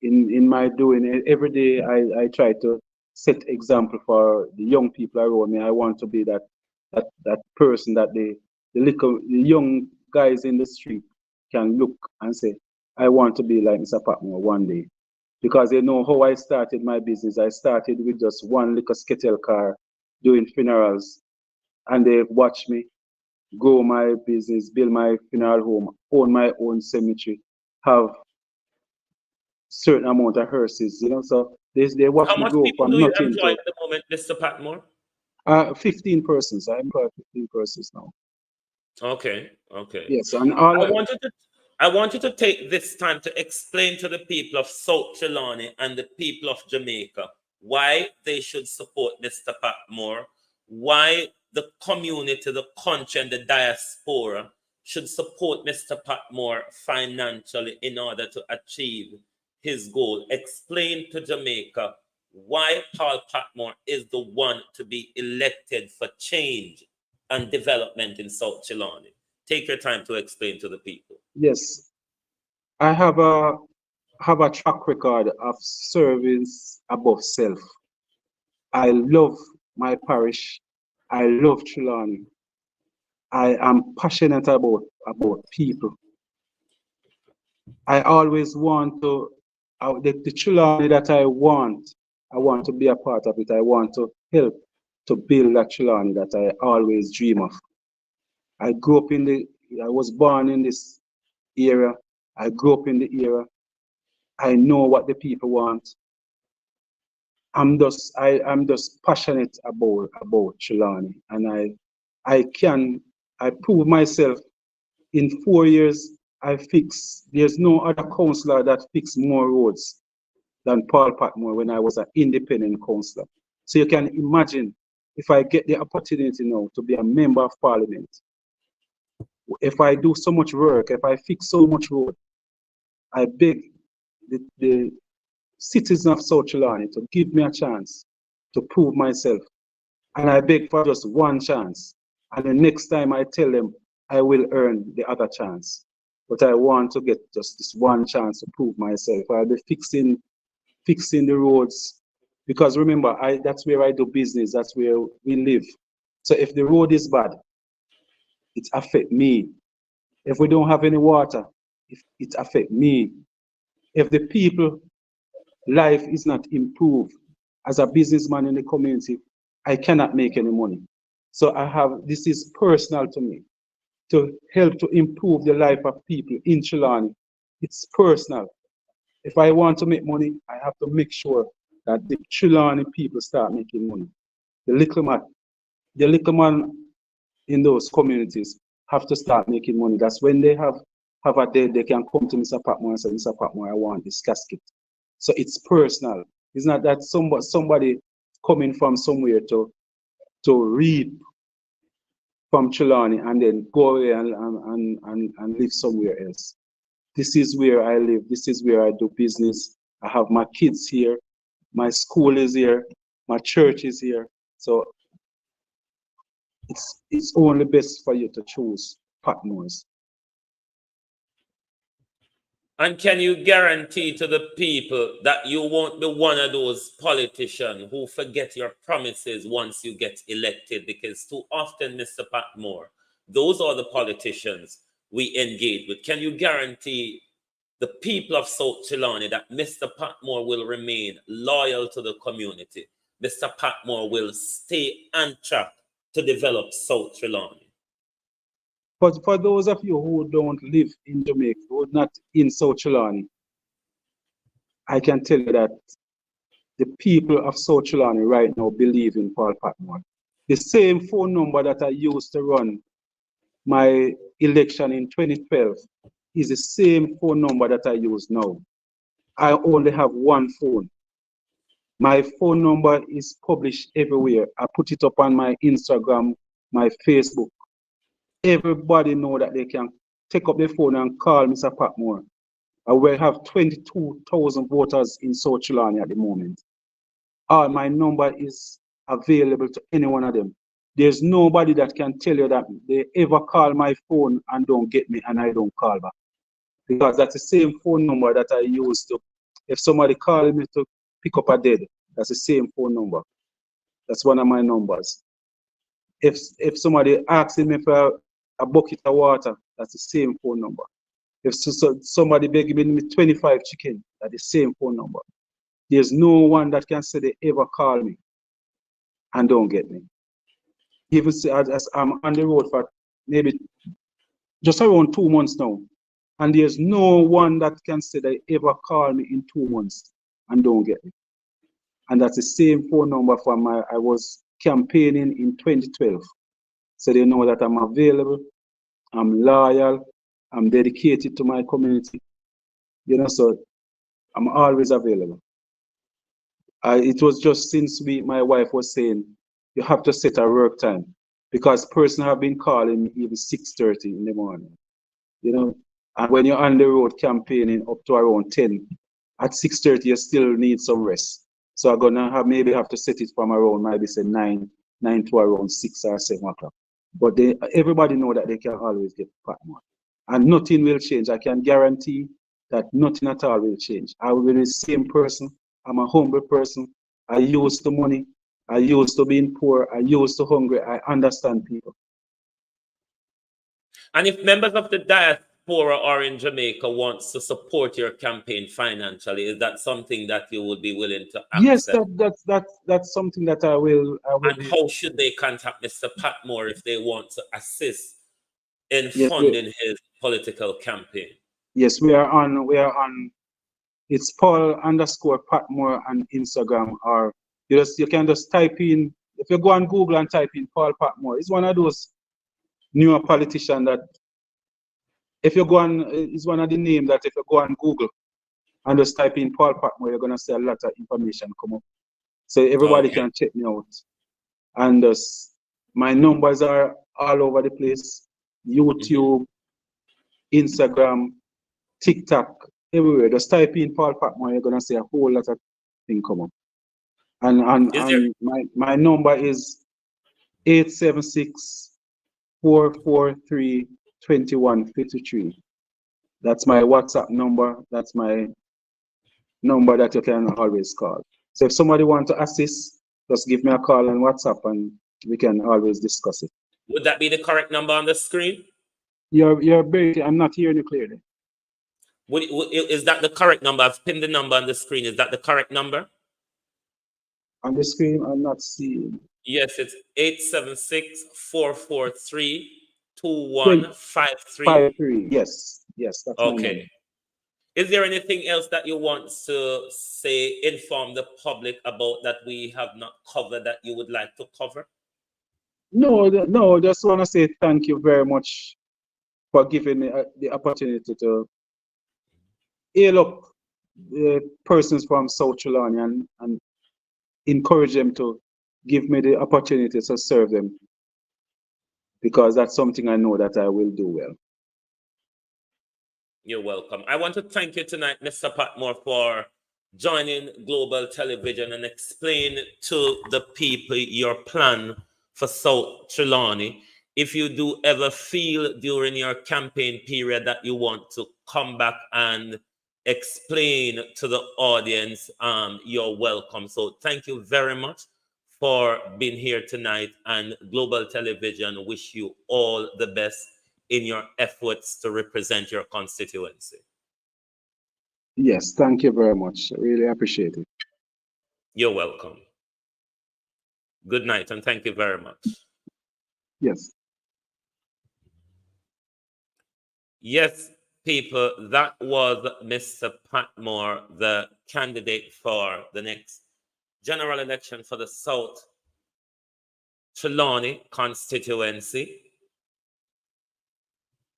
In my doing every day, I try to set example for the young people around me. I want to be that person that the young guys in the street can look and say, I want to be like Mr. Patmore one day. Because they know how I started my business. I started with just one little skettle car doing funerals, and they watched me grow my business, build my funeral home, own my own cemetery, have certain amount of hearses, so they watch me grow from nothing. How much people do you employ at the moment, Mr. Patmore? 15 persons. I employ 15 persons now. Okay, okay. Yes, and all I want you to take this time to explain to the people of South Trelawny and the people of Jamaica why they should support Mr. Patmore, why the community, the country, and the diaspora should support Mr. Patmore financially in order to achieve his goal. Explain to Jamaica why Paul Patmore is the one to be elected for change and development in South Trelawny. Take your time to explain to the people. yes, I have a track record of service above self. I love my parish. I love Trelawny. I am passionate about people. I always want to, the Trelawny that I want to be a part of it. I want to help to build that Trelawny that I always dream of. I was born in this era. I grew up in the era. I know what the people want. I'm just passionate about Trelawny, and I prove myself in 4 years. There's no other councillor that fixed more roads than Paul Patmore when I was an independent councillor. So you can imagine if I get the opportunity now to be a member of parliament, if I do so much work, if I fix so much road, I beg the citizens of South Trelawny to give me a chance to prove myself. And I beg for just one chance. And the next time I tell them I will earn the other chance. But I want to get just this one chance to prove myself. I'll be fixing the roads. Because remember, that's where I do business, that's where we live. So if the road is bad, it affects me. If we don't have any water, it affects me. If the people life is not improved, as a businessman in the community, I cannot make any money. So this is personal to me, to help to improve the life of people in Trelawny. It's personal. If I want to make money, I have to make sure that the Trelawny people start making money. The little man in those communities have to start making money. That's when they have a day, they can come to Mr. Patmore and say, Mr. Patmore, I want this casket. So it's personal. It's not that somebody coming from somewhere to reap from Trelawny and then go away and live somewhere else. This is where I live. This is where I do business. I have my kids here. My school is here. My church is here. So it's only best for you to choose Patmore's. And can you guarantee to the people that you won't be one of those politicians who forget your promises once you get elected? Because too often, Mr. Patmore, those are the politicians we engage with. Can you guarantee the people of South Trelawny that Mr. Patmore will remain loyal to the community? Mr. Patmore will stay on track to develop South Trelawny. But for those of you who don't live in Jamaica, who are not in South Trelawny, I can tell you that the people of South Trelawny right now believe in Paul Patmore. The same phone number that I used to run my election in 2012 is the same phone number that I use now. I only have one phone. My phone number is published everywhere. I put it up on my Instagram, my Facebook. Everybody know that they can take up their phone and call Mr. Patmore. I will have 22,000 voters in South Trelawny at the moment. My number is available to any one of them. There's nobody that can tell you that they ever call my phone and don't get me and I don't call back. Because that's the same phone number that I use to, if somebody calls me to pick up a dead, that's the same phone number. That's one of my numbers. If somebody asks me for a bucket of water, that's the same phone number. If somebody begging me 25 chicken, that's the same phone number. There's no one that can say they ever call me and don't get me. Even as I'm on the road for maybe just around 2 months now, and there's no one that can say they ever call me in 2 months and don't get me. And that's the same phone number I was campaigning in 2012. So they know that I'm available. I'm loyal. I'm dedicated to my community. You know, so I'm always available. It was just since my wife was saying, you have to set a work time because person have been calling me even 6:30 in the morning. You know, and when you're on the road campaigning up to around 10, at 6:30 you still need some rest. So I'm gonna maybe have to set it from around maybe say 9 to around 6 or 7 o'clock. But everybody know that they can always get Patmore. And nothing will change. I can guarantee that nothing at all will change. I will be the same person. I'm a humble person. I used to money. I used to being poor. I used to hungry. I understand people. And if members of the diaspora or in Jamaica wants to support your campaign financially, is that something that you would be willing to Yes, accept? that's something that I will And be. how should they contact Mr. Patmore if they want to assist in Yes, funding his political campaign? yes, we are on. It's Paul_Patmore on Instagram, or you can just type in, if you go on Google and type in Paul Patmore. It's one of those newer politicians that if you go on, it's one of the names that if you go on Google and just type in Paul Patmore, you're gonna see a lot of information come up. So everybody Okay. can check me out. And my numbers are all over the place. YouTube, Instagram, TikTok, everywhere. Just type in Paul Patmore, you're gonna see a whole lot of things come up. Is there And my number is 876-443-2153. That's my WhatsApp number. That's my number that you can always call. So if somebody want to assist, just give me a call on WhatsApp and we can always discuss it. Would that be the correct number on the screen? You're breaking. I'm not hearing you clearly. Is that the correct number? I've pinned the number on the screen. Is that the correct number? On the screen, I'm not seeing. Yes, it's 876-443-2153. 53. Yes, that's my number. Okay. Is there anything else that you want to say, inform the public about that we have not covered that you would like to cover? No, just want to say thank you very much for giving me the opportunity to hail up the persons from South Trelawny and encourage them to give me the opportunity to serve them, because that's something I know that I will do well. You're welcome. I want to thank you tonight, Mr. Patmore, for joining Global Television and explain to the people your plan for South Trelawny. If you do ever feel during your campaign period that you want to come back and explain to the audience, you're welcome. So thank you very much for being here tonight, and Global Television wish you all the best in your efforts to represent your constituency. Yes, thank you very much. I really appreciate it. You're welcome. Good night, and thank you very much. Yes. Yes, people, that was Mr. Patmore, the candidate for the next general election for the South Trelawny constituency.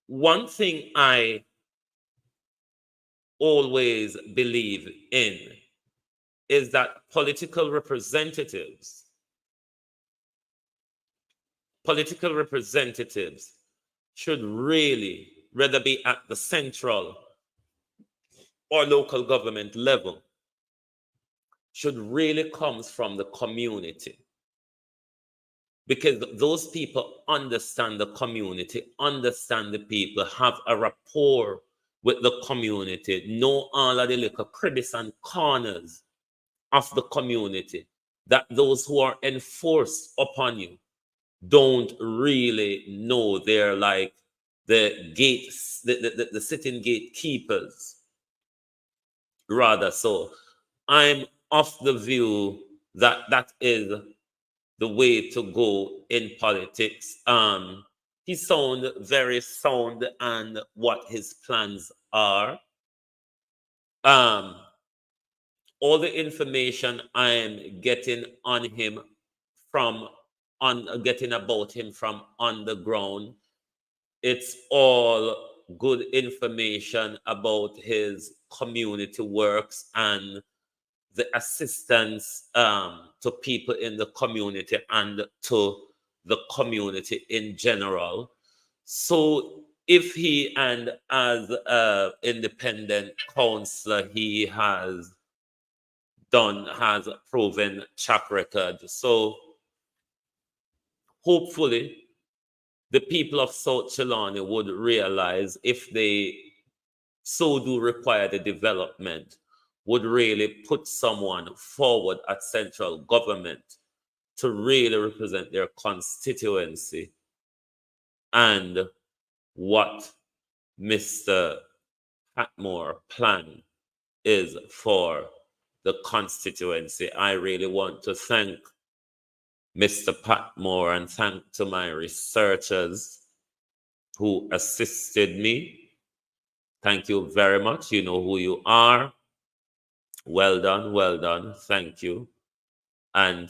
One thing I always believe in is that political representatives should really, whether be at the central or local government level, should really come from the community. Because those people understand the community, understand the people, have a rapport with the community, know all of the little crevices and corners of the community that those who are enforced upon you don't really know. They're like the gates, the sitting gatekeepers. Rather, so I'm of the view that that is the way to go in politics. He sounds very sound and what his plans are. All the information I'm getting on him getting about him from on the ground it's all good information about his community works and the assistance to people in the community and to the community in general. So if he, and as an independent counselor, he has proven track record. So hopefully the people of South Trelawny would realize, if they so do require the development, would really put someone forward at central government to really represent their constituency and what Mr. Patmore plan is for the constituency. I really want to thank Mr. Patmore and thank to my researchers who assisted me. Thank you very much. You know who you are. Well done, well done. Thank you. And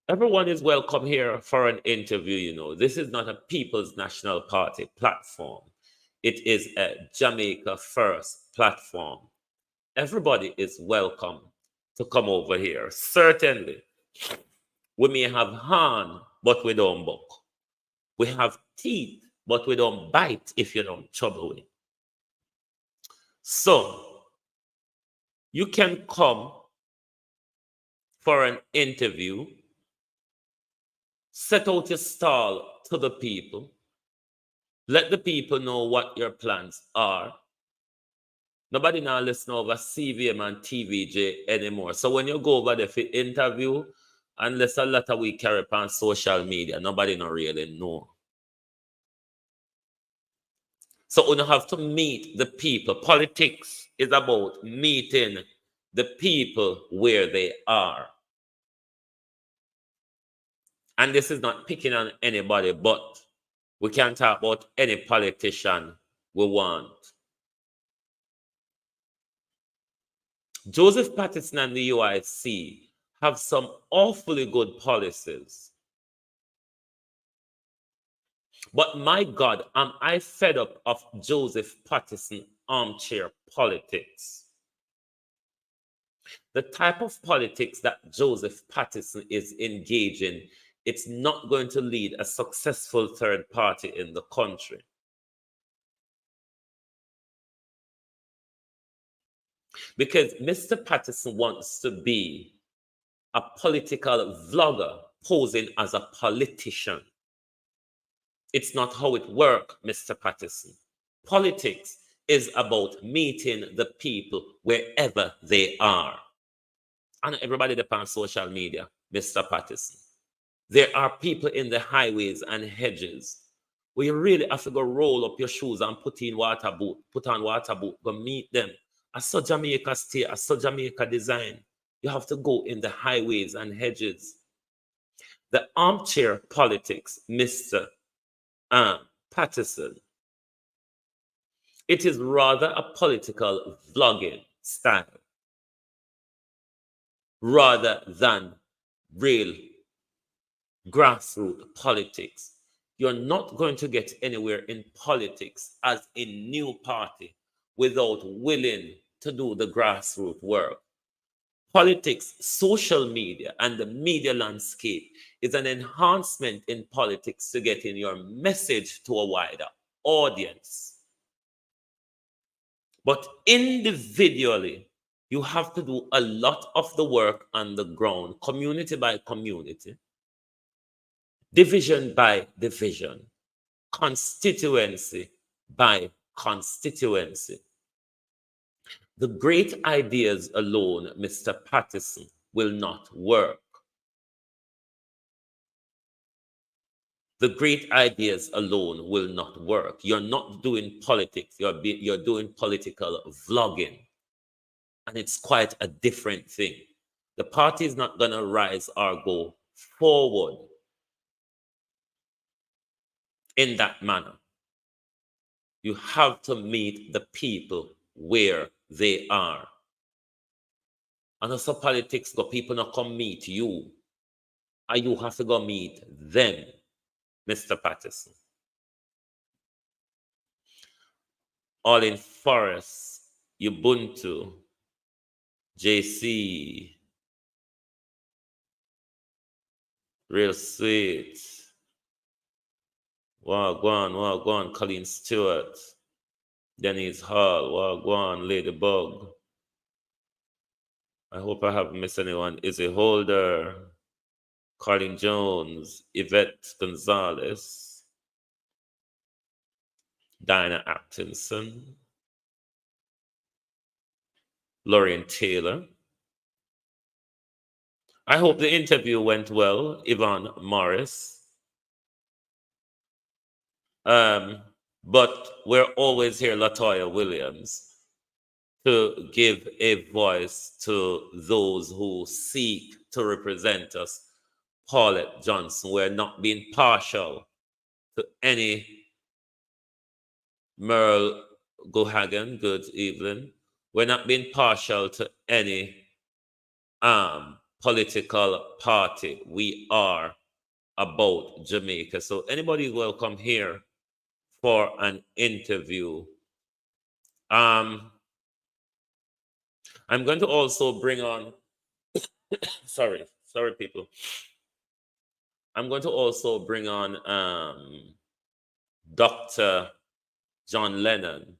everyone is welcome here for an interview. You know, this is not a People's National Party platform. It is a Jamaica First platform. Everybody is welcome to come over here. Certainly, we may have horn, but we don't buck. We have teeth, but we don't bite if you don't trouble with. So, you can come for an interview, set out your stall to the people, let the people know what your plans are. Nobody now listen over CVM and TVJ anymore. So when you go over there for interview, unless a lot of we carry on social media, nobody not really know. So you have to meet the people. Politics is about meeting the people where they are. And this is not picking on anybody, but we can talk about any politician we want. Joseph Patterson and the UIC have some awfully good policies. But my God, am I fed up of Joseph Patterson armchair politics. The type of politics that Joseph Patterson is engaging, it's not going to lead a successful third party in the country. Because Mr. Patterson wants to be a political vlogger posing as a politician. It's not how it works, Mr. Patterson. Politics is about meeting the people wherever they are. And everybody depends on social media, Mr. Patterson. There are people in the highways and hedges where you really have to go roll up your shoes and put on water boot, go meet them. I saw Jamaica stay, I saw Jamaica design. You have to go in the highways and hedges. The armchair politics, Mr. Patterson, it is rather a political vlogging style rather than real grassroots politics. You're not going to get anywhere in politics as a new party without willing to do the grassroots work. Politics, social media, and the media landscape is an enhancement in politics to getting your message to a wider audience. But individually, you have to do a lot of the work on the ground, community by community, division by division, constituency by constituency. The great ideas alone, Mr. Patterson, will not work. The great ideas alone will not work. You're not doing politics. You're doing political vlogging. And it's quite a different thing. The party is not going to rise or go forward in that manner. You have to meet the people where they are. And also politics go, people not come meet you. And you have to go meet them, Mr. Patterson. All in Forest, Ubuntu, JC, Real Sweet, Wagwan, Colleen Stewart, Denise Hall, Wagwan, Ladybug. I hope I haven't missed anyone. Izzy Holder, Colin Jones, Yvette Gonzalez, Diana Atkinson, Lorraine Taylor. I hope the interview went well, Yvonne Morris. But we're always here, Latoya Williams, to give a voice to those who seek to represent us. Paulette Johnson, we're not being partial to any. Merle Gohagan, good evening. We're not being partial to any political party. We are about Jamaica. So anybody is welcome here for an interview. I'm going to also bring on, sorry people. I'm going to also bring on Dr. John Lennon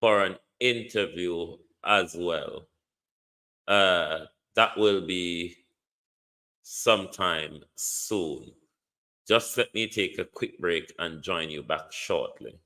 for an interview as well. That will be sometime soon. Just let me take a quick break and join you back shortly.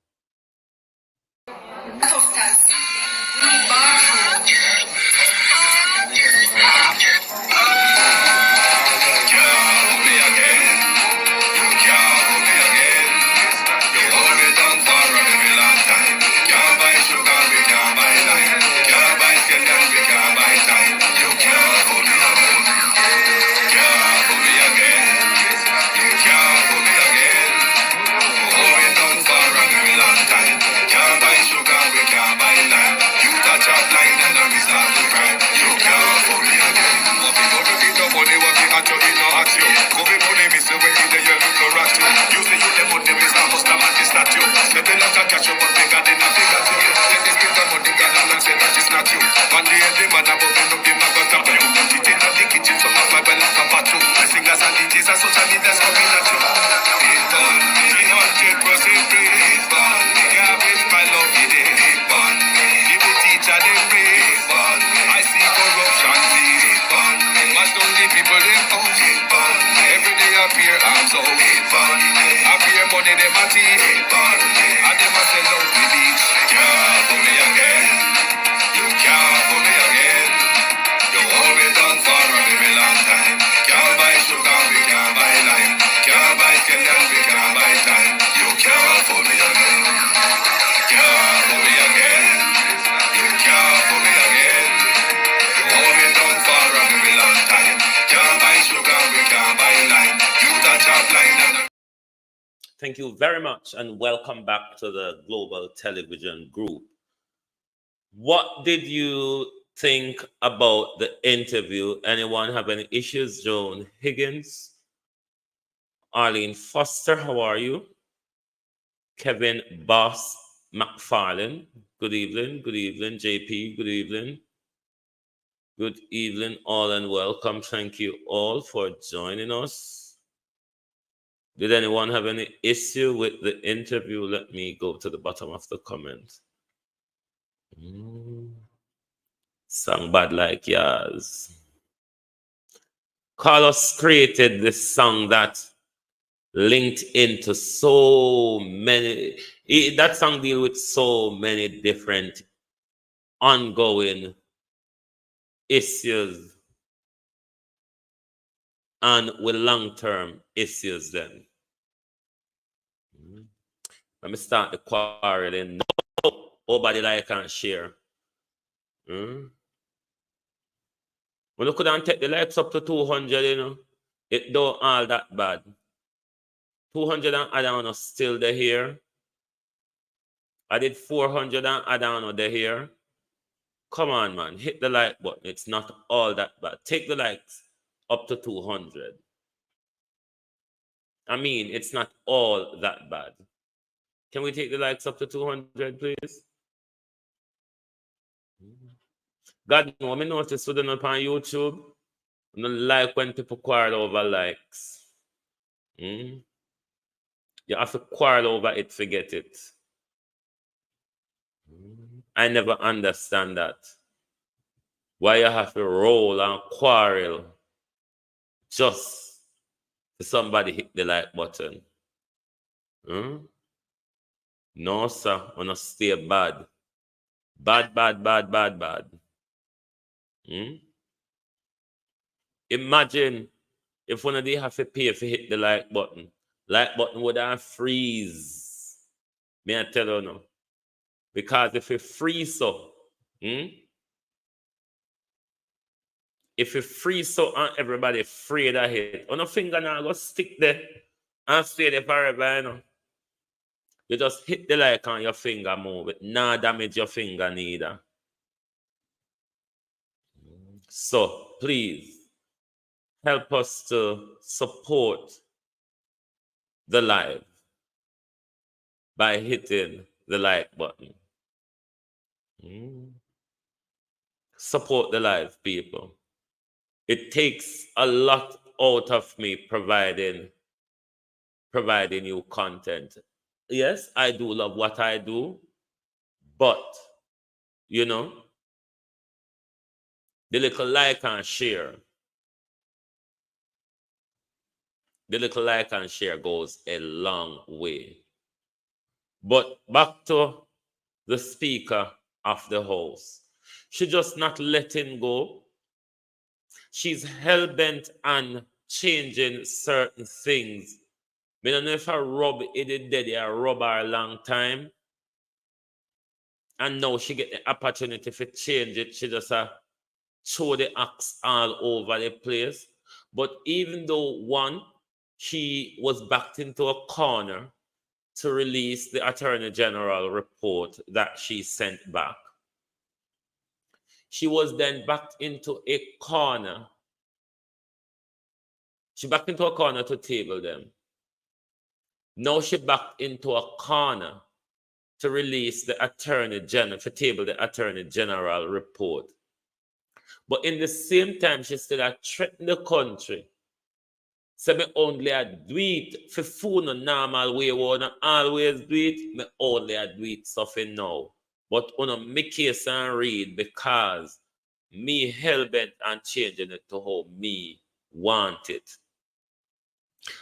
Thank you very much and welcome back to the Global Television Group. What did you think about the interview? Anyone have any issues? Joan Higgins, Arlene Foster, how are you? Kevin Boss McFarlane, good evening. Good evening, JP, good evening. Good evening, all, and welcome. Thank you all for joining us. Did anyone have any issue with the interview? Let me go to the bottom of the comment. Song bad like yours. Carlos created this song that linked into so many. That song deals with so many different ongoing issues and with long-term issues then. Let me start the quarreling. No, nobody like and share. When you couldn't take the likes up to 200, you know, it don't all that bad. 200 and add on still there here. I did 400 and add on there here. Come on, man. Hit the like button. It's not all that bad. Take the likes up to 200. I mean, it's not all that bad. Can we take the likes up to 200, please? God know, me notice with them up on YouTube. I don't like when people quarrel over likes. You have to quarrel over it, forget it. I never understand that. Why you have to roll and quarrel just for somebody hit the like button. No, sir. Wanna stay bad. Bad, bad, bad, bad, bad. Imagine if one of they have to pay if you hit the like button. Like button would have freeze. May I tell you now? Because if you freeze so, if you freeze so and everybody afraid of it, on a finger now go stick there and stay there forever, you know. You just hit the like on your finger, move it. Not damage your finger neither. So please help us to support the live by hitting the like button. Support the live, people. It takes a lot out of me providing you content. Yes, I do love what I do, but you know, the little like and share. The little like and share goes a long way. But back to the Speaker of the House. She just not letting go. She's hell-bent on changing certain things. I don't know if I rub it dead, I rub her a long time. And now she get the opportunity to change it. She just throw the axe all over the place. But even though she was backed into a corner to release the Attorney General report that she sent back, she was then backed into a corner. She backed into a corner to table them. Now she backed into a corner to release the Attorney General, to table the Attorney General report. But in the same time, she still threatened the country. So me only do it for food no normal way, wanna always do it, me only do it something now. But me case and read because me hell-bent on changing it to how me want it.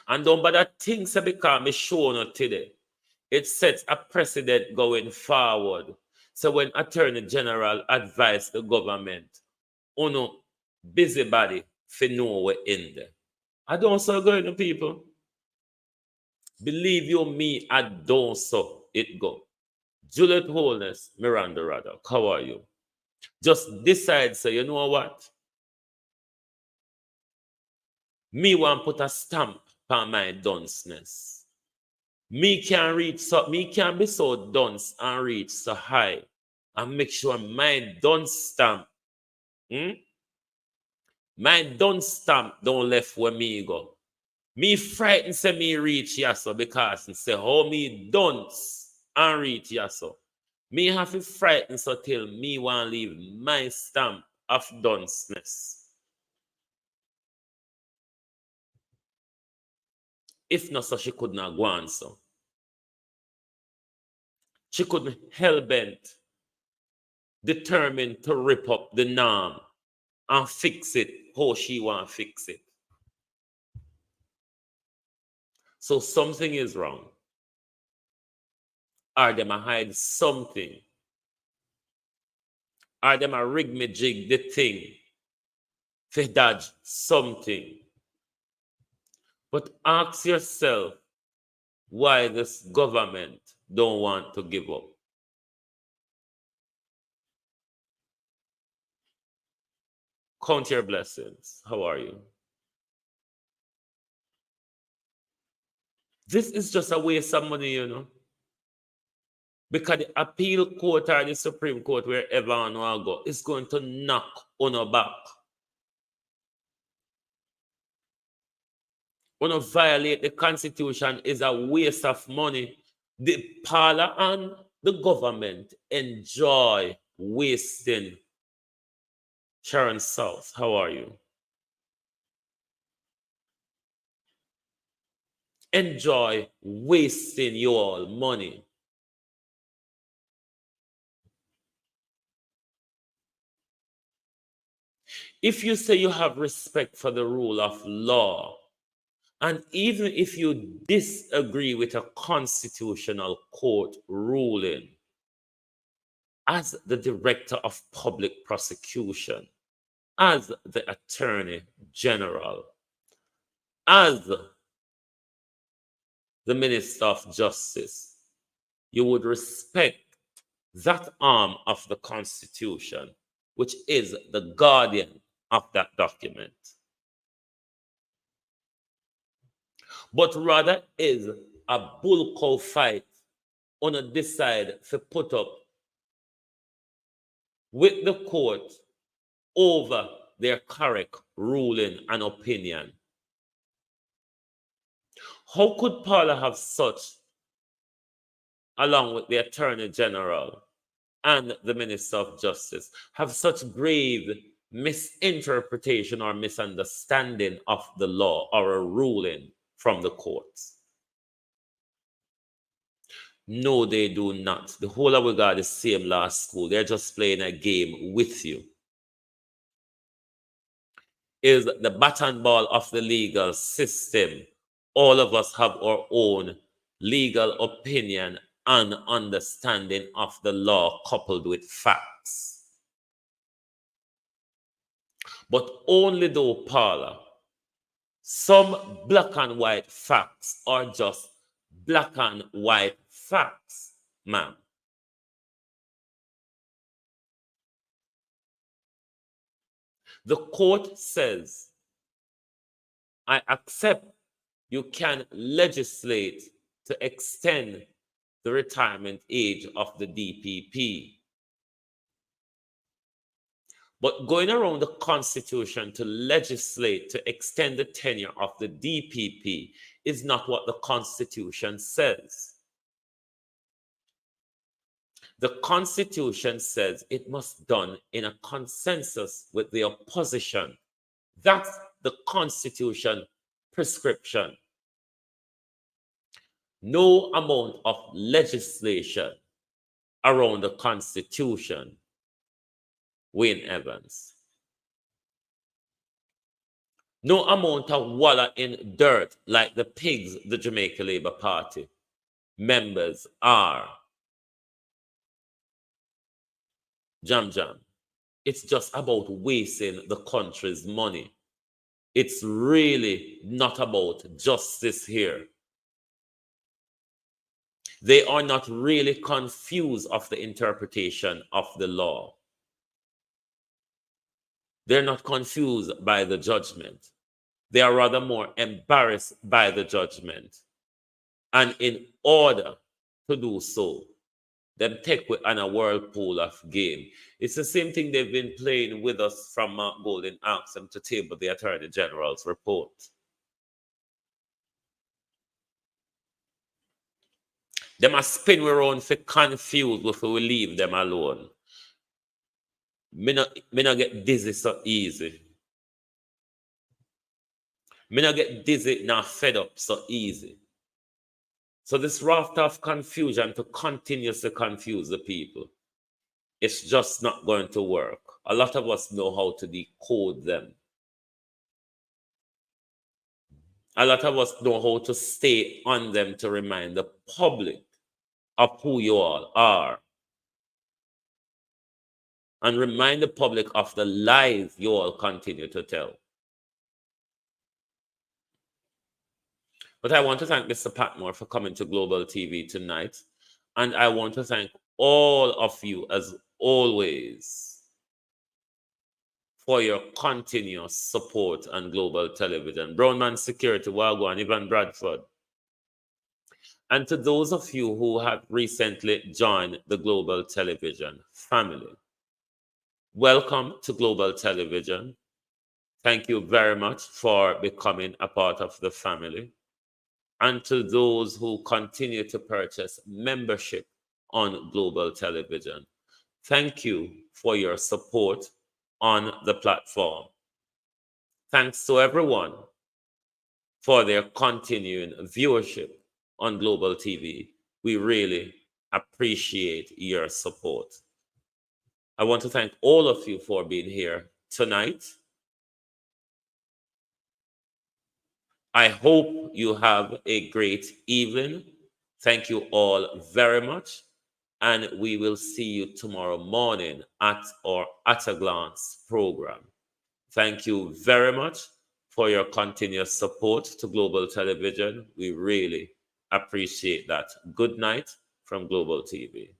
And don't bother things because me show no today. It sets a precedent going forward. So when Attorney General advise the government, busybody for know we're in there. I don't so go to people. Believe you me, I don't so it go. Juliet Holness, Miranda Raddock, how are you? Just decide, so you know what? Me want put a stamp on my dunceness. Me can be so dunce and reach so high and make sure my dunce stamp, my dunce stamp don't left where me go. Me frightened say me reach yaso because and say how me dunce and reach yaso. Me have to frighten so till me want leave my stamp of dunceness. If not so, she could not go on so. She could be hell-bent, determined to rip up the norm and fix it how she want to fix it. So something is wrong. Are them a hide something? Are them a rig me jig the thing? For dodge something? But ask yourself why this government don't want to give up. Count your blessings. How are you? This is just a waste of money, you know. Because the appeal court or the Supreme Court, wherever on will go, is going to knock on our back. When you violate the Constitution is a waste of money. The parlor and the government enjoy wasting Sharon South, how are you? Enjoy wasting your money. If you say you have respect for the rule of law, and even if you disagree with a constitutional court ruling, as the director of public prosecution, as the attorney general, as the minister of justice, you would respect that arm of the Constitution, which is the guardian of that document. But rather is a bull cow fight on a decide to put up with the court over their correct ruling and opinion. How could Paula have such, along with the Attorney General and the Minister of Justice, have such grave misinterpretation or misunderstanding of the law or a ruling from the courts? No, they do not. The whole of we got the same law school. They're just playing a game with you. Is the bat and ball of the legal system. All of us have our own legal opinion and understanding of the law coupled with facts. But only though, Paula, some black and white facts are just black and white facts, ma'am. The court says, I accept you can legislate to extend the retirement age of the DPP. But going around the Constitution to legislate to extend the tenure of the DPP is not what the Constitution says. The Constitution says it must be done in a consensus with the opposition. That's the Constitution prescription. No amount of legislation around the Constitution, Wayne Evans. No amount of walla in dirt like the pigs the Jamaica Labour Party members are. Jam. It's just about wasting the country's money. It's really not about justice here. They are not really confused of the interpretation of the law. They're not confused by the judgment. They are rather more embarrassed by the judgment. And in order to do so, them take with on a whirlpool of game. It's the same thing they've been playing with us from Mark Golden asked them to table the Attorney General's report. They must spin around for confused before we leave them alone. Me not get dizzy so easy. Me not get dizzy nor fed up so easy. So this raft of confusion to continuously confuse the people, it's just not going to work. A lot of us know how to decode them. A lot of us know how to stay on them to remind the public of who you all are. And remind the public of the lies you all continue to tell. But I want to thank Mr. Patmore for coming to Global TV tonight. And I want to thank all of you, as always, for your continuous support on Global Television. Brownman Security, Wagwan, Ivan Bradford. And to those of you who have recently joined the Global Television family, welcome to Global Television. Thank you very much for becoming a part of the family. And to those who continue to purchase membership on Global Television, thank you for your support on the platform. Thanks to everyone for their continuing viewership on Global TV. We really appreciate your support. I want to thank all of you for being here tonight. I hope you have a great evening. Thank you all very much. And we will see you tomorrow morning at our At a Glance program. Thank you very much for your continuous support to Global Television. We really appreciate that. Good night from Global TV.